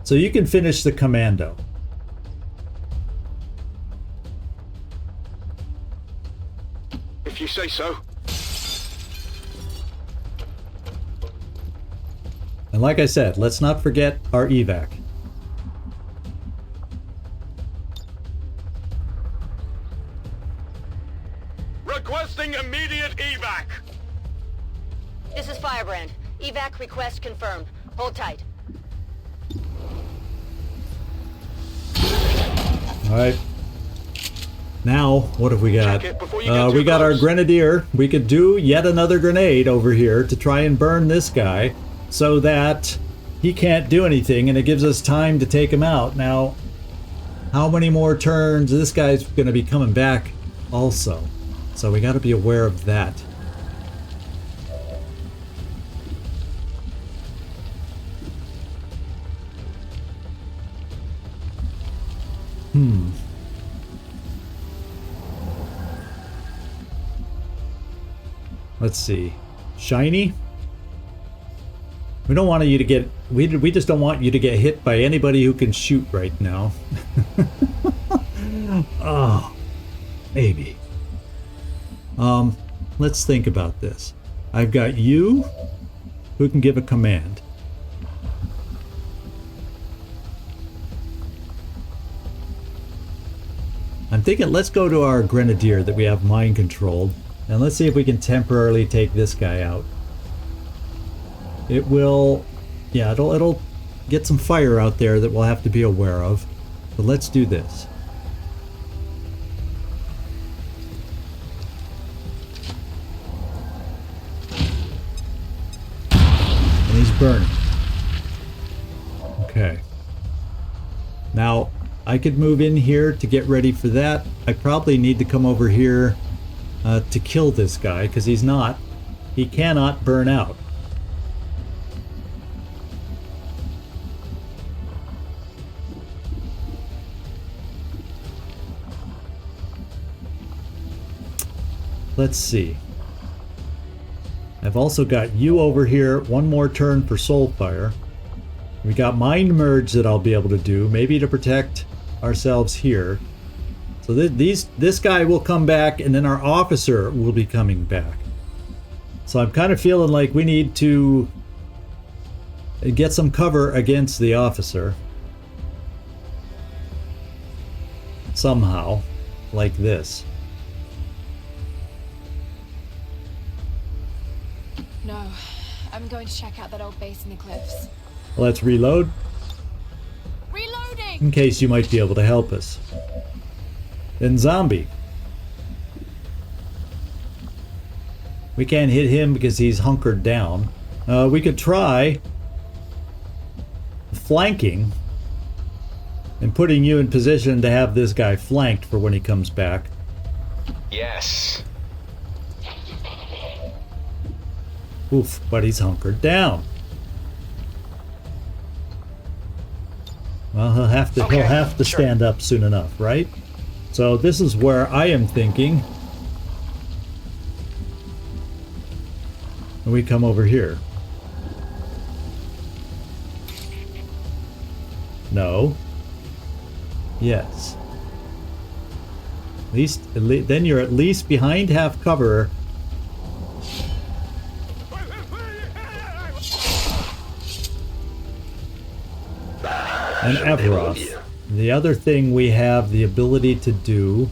So you can finish the commando. If you say so. And like I said, let's not forget our evac. Requesting immediate evac. This is Firebrand. Evac request confirmed. Hold tight. Alright. Now, what have we got? We got our grenadier. We could do yet another grenade over here to try and burn this guy so that he can't do anything, and it gives us time to take him out. Now, how many more turns? This guy's going to be coming back also. So we got to be aware of that. Let's see. Shiny? We don't want you to get... We just don't want you to get hit by anybody who can shoot right now. Oh, maybe. Let's think about this. I've got you, who can give a command. I'm thinking let's go to our grenadier that we have mind controlled, and let's see if we can temporarily take this guy out. It will, yeah, it'll get some fire out there that we'll have to be aware of. But let's do this. And he's burning. Okay. Now, I could move in here to get ready for that. I probably need to come over here to kill this guy, because he cannot burn out. Let's see. I've also got you over here, one more turn for Soulfire. We got Mind Merge that I'll be able to do, maybe to protect ourselves here. So this guy will come back, and then our officer will be coming back. So I'm kind of feeling like we need to get some cover against the officer. Somehow, like this. No, I'm going to check out that old base in the cliffs. Let's reload. Reloading! In case you might be able to help us. Then zombie. We can't hit him because he's hunkered down. We could try flanking and putting you in position to have this guy flanked for when he comes back. Yes. Oof, but he's hunkered down. Well, he'll have to stand up soon enough, right? So this is where I am thinking we come over here. No. Yes. At least then you're at least behind half cover. And Everoth. The other thing we have the ability to do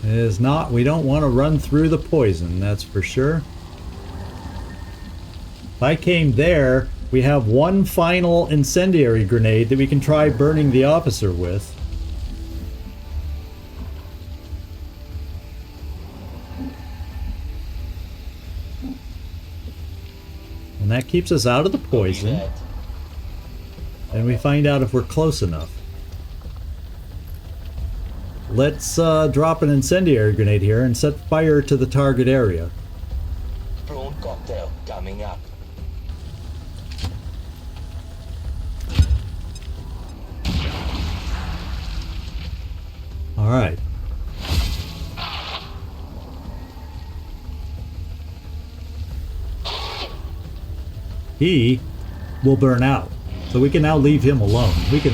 is we don't want to run through the poison, that's for sure. If I came there, we have one final incendiary grenade that we can try burning the officer with. And that keeps us out of the poison. And we find out if we're close enough. Let's drop an incendiary grenade here and set fire to the target area. Prawn cocktail coming up. All right. He will burn out. So we can now leave him alone. We can...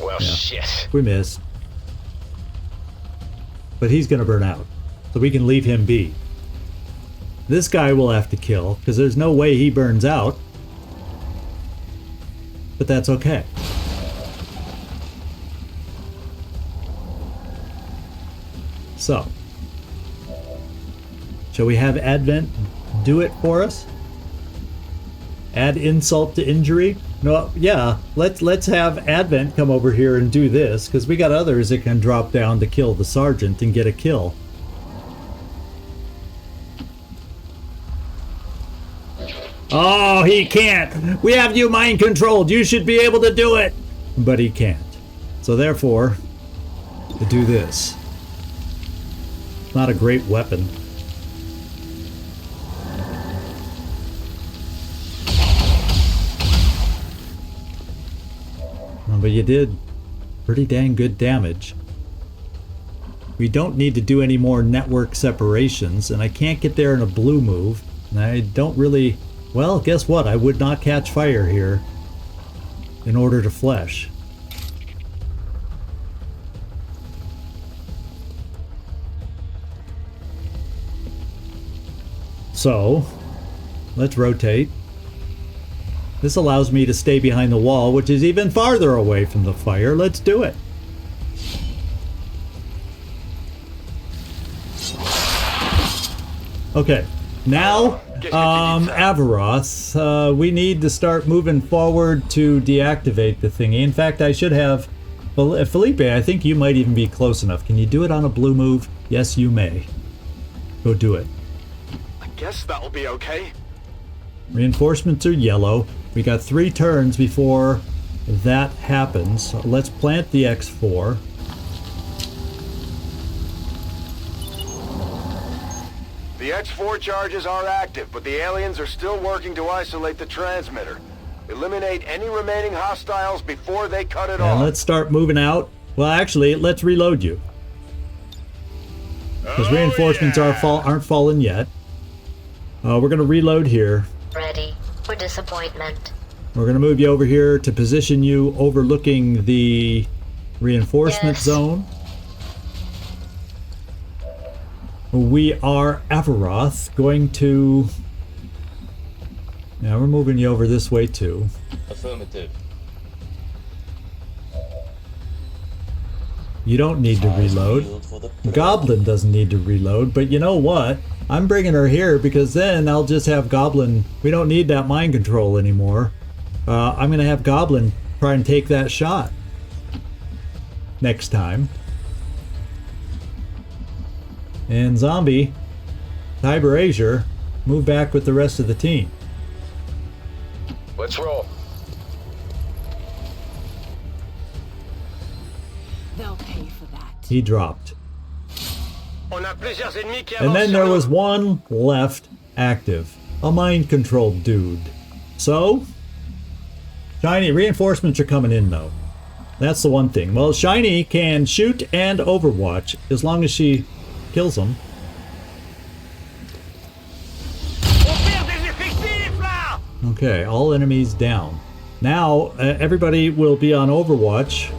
Well, yeah, shit. we missed. But he's going to burn out. So we can leave him be. This guy will have to kill, because there's no way he burns out. But that's okay. So. Shall we have Advent do it for us? Add insult to injury? No, yeah, let's have Advent come over here and do this, because we got others that can drop down to kill the sergeant and get a kill. Oh, he can't! We have you mind controlled! You should be able to do it! But he can't. So therefore, to do this. Not a great weapon. But you did pretty dang good damage. We don't need to do any more network separations, and I can't get there in a blue move. And I don't really... Well, guess what? I would not catch fire here in order to flesh. So, let's rotate. This allows me to stay behind the wall, which is even farther away from the fire. Let's do it. Okay, now, Avaroth, we need to start moving forward to deactivate the thingy. In fact, I should have... Felipe, I think you might even be close enough. Can you do it on a blue move? Yes, you may. Go do it. I guess that'll be okay. Reinforcements are yellow. We got 3 turns before that happens. So let's plant the X4. The X4 charges are active, but the aliens are still working to isolate the transmitter. Eliminate any remaining hostiles before they cut it off. And let's start moving out. Well, actually, let's reload you. Because reinforcements aren't falling yet. We're going to reload here. Ready for disappointment. We're going to move you over here to position you overlooking the reinforcement zone. We are Avaroth going to... Now we're moving you over this way too. Affirmative. You don't need to reload. Goblin doesn't need to reload, but you know what? I'm bringing her here because then I'll just have Goblin... We don't need that mind control anymore. I'm going to have Goblin try and take that shot next time. And Zombie, Tiber Azure, move back with the rest of the team. Let's roll. They'll pay for that. He dropped. And then there was one left active. A mind-controlled dude. So, Shiny, reinforcements are coming in though. That's the one thing. Well, Shiny can shoot and overwatch as long as she kills them. Okay, all enemies down. Now, everybody will be on overwatch,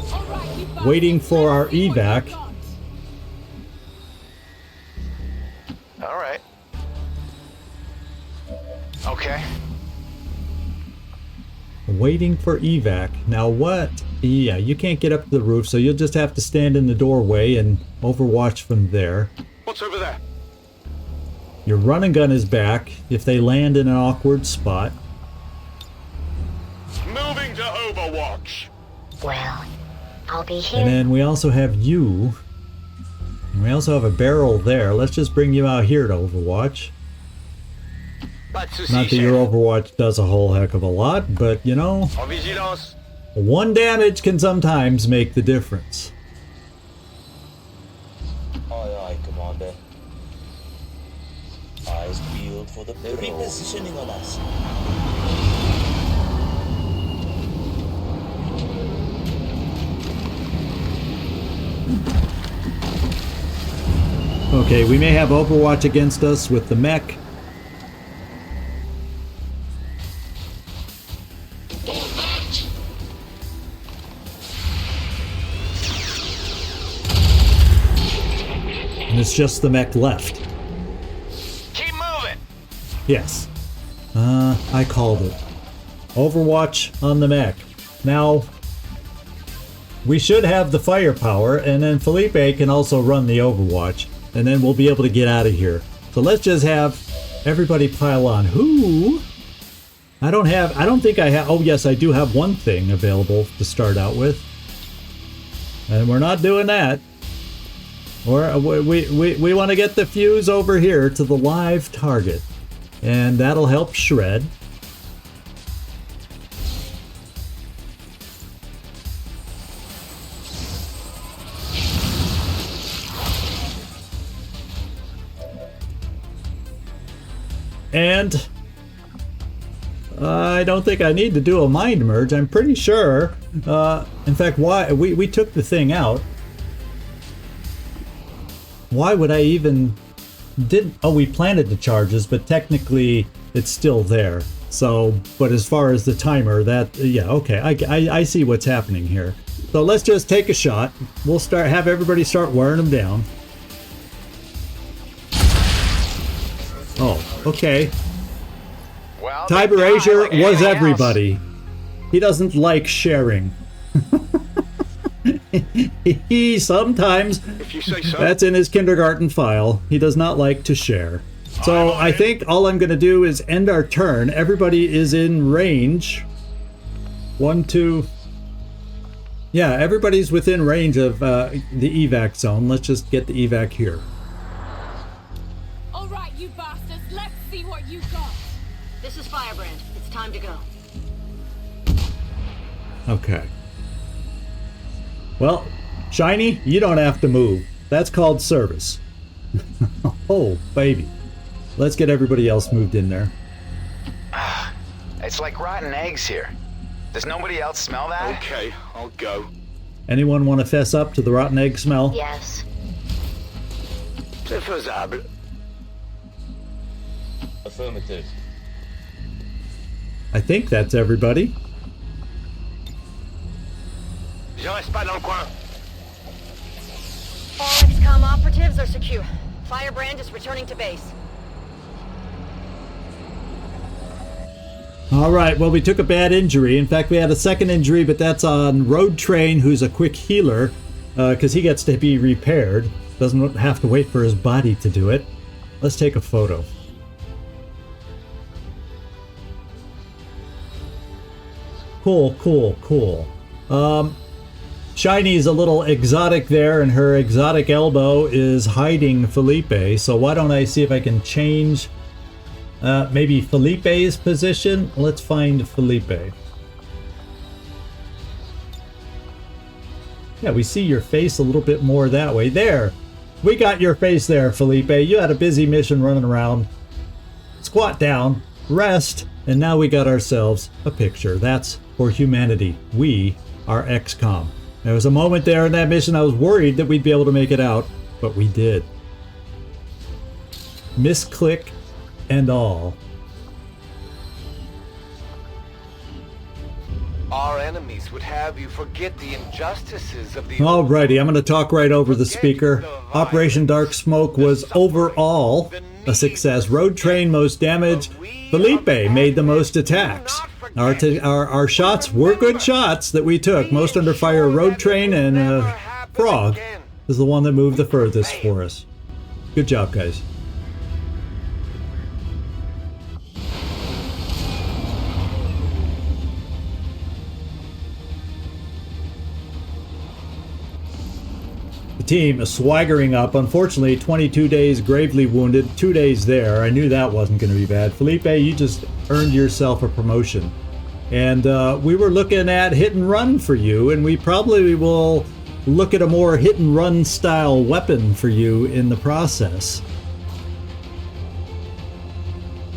waiting for our evac. Alright. Okay. Waiting for evac. Now what? Yeah, you can't get up to the roof, so you'll just have to stand in the doorway and overwatch from there. What's over there? Your run and gun is back if they land in an awkward spot. Moving to Overwatch. Well, I'll be here. And then we also have you. And we also have a barrel there. Let's just bring you out here to overwatch. Not that your overwatch does a whole heck of a lot, but you know, one damage can sometimes make the difference. Aye, aye, Commander. Eyes peeled for the repositioning on us. Okay, we may have Overwatch against us with the mech. And it's just the mech left. Keep moving. Yes. I called it. Overwatch on the mech. Now, we should have the firepower, and then Felipe can also run the Overwatch, and then we'll be able to get out of here. So let's just have everybody pile on. Who I don't think I have. Oh, yes, I do have one thing available to start out with. And we're not doing that. We want to get the fuse over here to the live target. And that'll help shred. And I don't think I need to do a mind merge. I'm pretty sure. In fact, why we took the thing out. Why would I even didn't? Oh, we planted the charges, but technically it's still there. So, but as far as the timer, that yeah, okay, I see what's happening here. So let's just take a shot. We'll have everybody start wearing them down. Oh, okay. Well, Tiber was everybody. Else. He doesn't like sharing. He sometimes, if you say so. That's in his kindergarten file. He does not like to share. So I think all I'm going to do is end our turn. Everybody is in range. 1, 2. Yeah, everybody's within range of the evac zone. Let's just get the evac here. All right, you bastards. Let's see what you got. This is Firebrand. It's time to go. Okay. Well, Shiny, you don't have to move. That's called service. Oh, baby. Let's get everybody else moved in there. It's like rotten eggs here. Does nobody else smell that? Okay, I'll go. Anyone want to fess up to the rotten egg smell? Yes. C'est faisable. Affirmative. I think that's everybody. Je reste pas dans le coin. All XCom operatives are secure. Firebrand is returning to base. All right, well, we took a bad injury. In fact, we had a second injury, but that's on Road Train, who's a quick healer, because he gets to be repaired. Doesn't have to wait for his body to do it. Let's take a photo. Cool, cool, cool. Shiny's a little exotic there, and her exotic elbow is hiding Felipe. So why don't I see if I can change maybe Felipe's position? Let's find Felipe. Yeah, we see your face a little bit more that way. There! We got your face there, Felipe. You had a busy mission running around. Squat down, rest, and now we got ourselves a picture. That's for humanity. We are XCom. There was a moment there in that mission I was worried that we'd be able to make it out, but we did. Misclick and all. Our enemies would have you forget the injustices of the... Alrighty, I'm going to talk right over the speaker. Operation Dark Smoke was overall a success. Road Train most damage. Felipe made the most attacks. Our shots were good shots that we took. Most under fire, Road Train, and Frog is the one that moved the furthest for us. Good job, guys. The team is swaggering up. Unfortunately, 22 days gravely wounded, 2 days there. I knew that wasn't going to be bad. Felipe, you just earned yourself a promotion. And we were looking at hit and run for you, and we probably will look at a more hit and run style weapon for you in the process.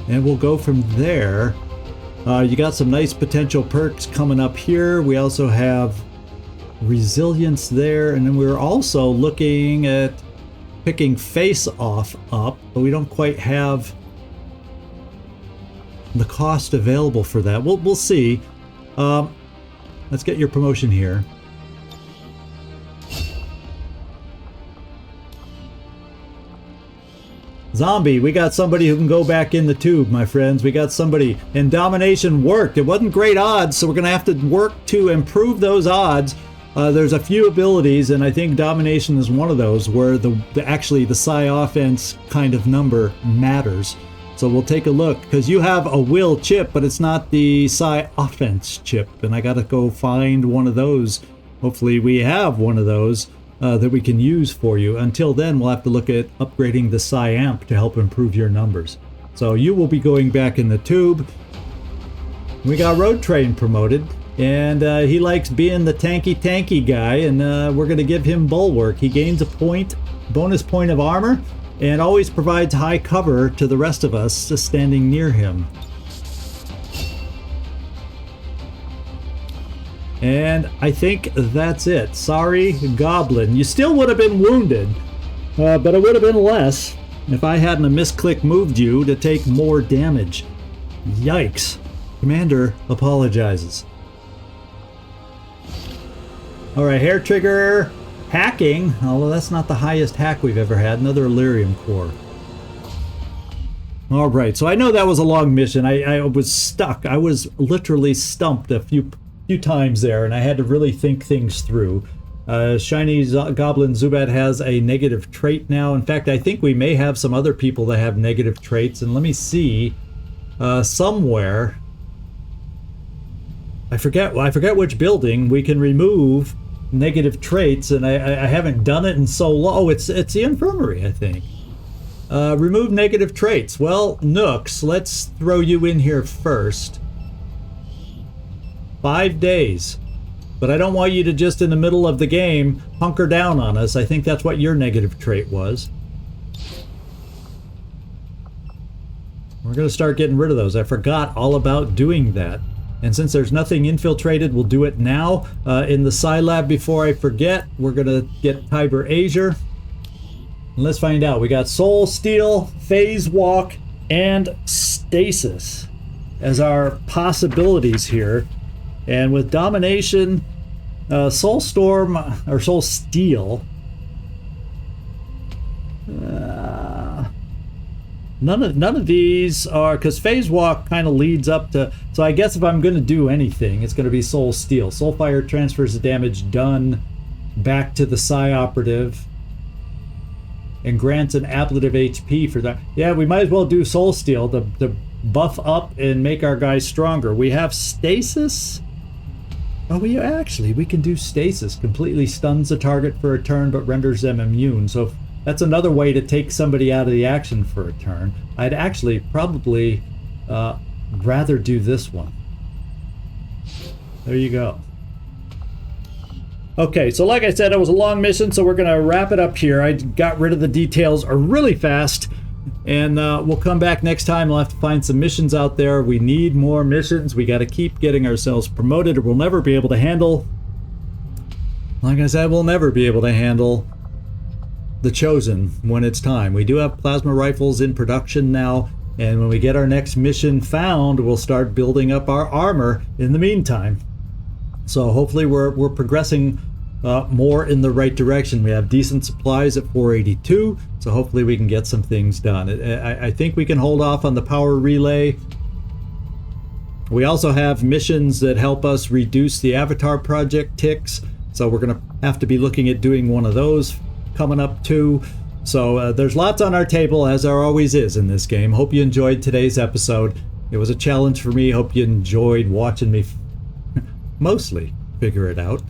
And we'll go from there. You got some nice potential perks coming up here. We also have resilience there, and then we're also looking at picking face off up, but we don't quite have the cost available for that. We'll see. Let's get your promotion here. Zombie, we got somebody who can go back in the tube, my friends. We got somebody, and domination worked. It wasn't great odds, so we're gonna have to work to improve those odds. There's a few abilities, and I think domination is one of those where actually the psi offense kind of number matters. So we'll take a look, because you have a will chip, but it's not the psi offense chip, and I gotta go find one of those. Hopefully we have one of those that we can use for you. Until then, we'll have to look at upgrading the psi amp to help improve your numbers. So you will be going back in the tube. We got Road Train promoted, and he likes being the tanky guy, and we're gonna give him Bulwark. He gains a bonus point of armor, and always provides high cover to the rest of us just standing near him. And I think that's it. Sorry, Goblin. You still would have been wounded, but it would have been less if I hadn't a misclick moved you to take more damage. Yikes. Commander apologizes. Alright, hair trigger. Hacking, although that's not the highest hack we've ever had. Another Illyrium core. Alright, so I know that was a long mission. I was stuck. I was literally stumped a few times there, and I had to really think things through. Shiny Goblin Zubat has a negative trait now. In fact, I think we may have some other people that have negative traits. And let me see. Somewhere, I forget which building we can remove negative traits, and I haven't done it in so long. Oh, it's the infirmary, I think. Remove negative traits. Well, Nooks, let's throw you in here first. 5 days. But I don't want you to just in the middle of the game hunker down on us. I think that's what your negative trait was. We're going to start getting rid of those. I forgot all about doing that. And since there's nothing infiltrated, we'll do it now. In the Psi Lab, before I forget, we're going to get Tiber Azure. And let's find out. We got Soul Steal, Phase Walk, and Stasis as our possibilities here. And with Domination, Soul Storm, or Soul Steal, none of these are, because Phase Walk kind of leads up to, so I guess if I'm going to do anything, it's going to be Soul Steal. Soulfire transfers the damage done back to the Psi Operative and grants an ablative HP for that. Yeah, we might as well do Soul Steal to buff up and make our guys stronger. We have Stasis. Oh, we can do Stasis. Completely stuns the target for a turn but renders them immune. So that's another way to take somebody out of the action for a turn. I'd actually probably rather do this one. There you go. Okay, so like I said, it was a long mission, so we're going to wrap it up here. I got rid of the details really fast, and we'll come back next time. We'll have to find some missions out there. We need more missions. We got to keep getting ourselves promoted, or we'll never be able to handle... Like I said, we'll never be able to handle the Chosen when it's time. We do have plasma rifles in production now, and when we get our next mission found, we'll start building up our armor in the meantime. So hopefully we're progressing more in the right direction. We have decent supplies at 482, so hopefully we can get some things done. I think we can hold off on the power relay. We also have missions that help us reduce the Avatar project ticks, so we're going to have to be looking at doing one of those coming up too. So there's lots on our table, as there always is in this game. Hope you enjoyed today's episode. It was a challenge for me. Hope you enjoyed watching me mostly figure it out.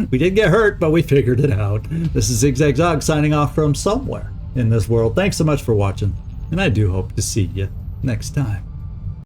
We did get hurt, but we figured it out. This is ZigZagZog signing off from somewhere in this world. Thanks so much for watching, and I do hope to see you next time.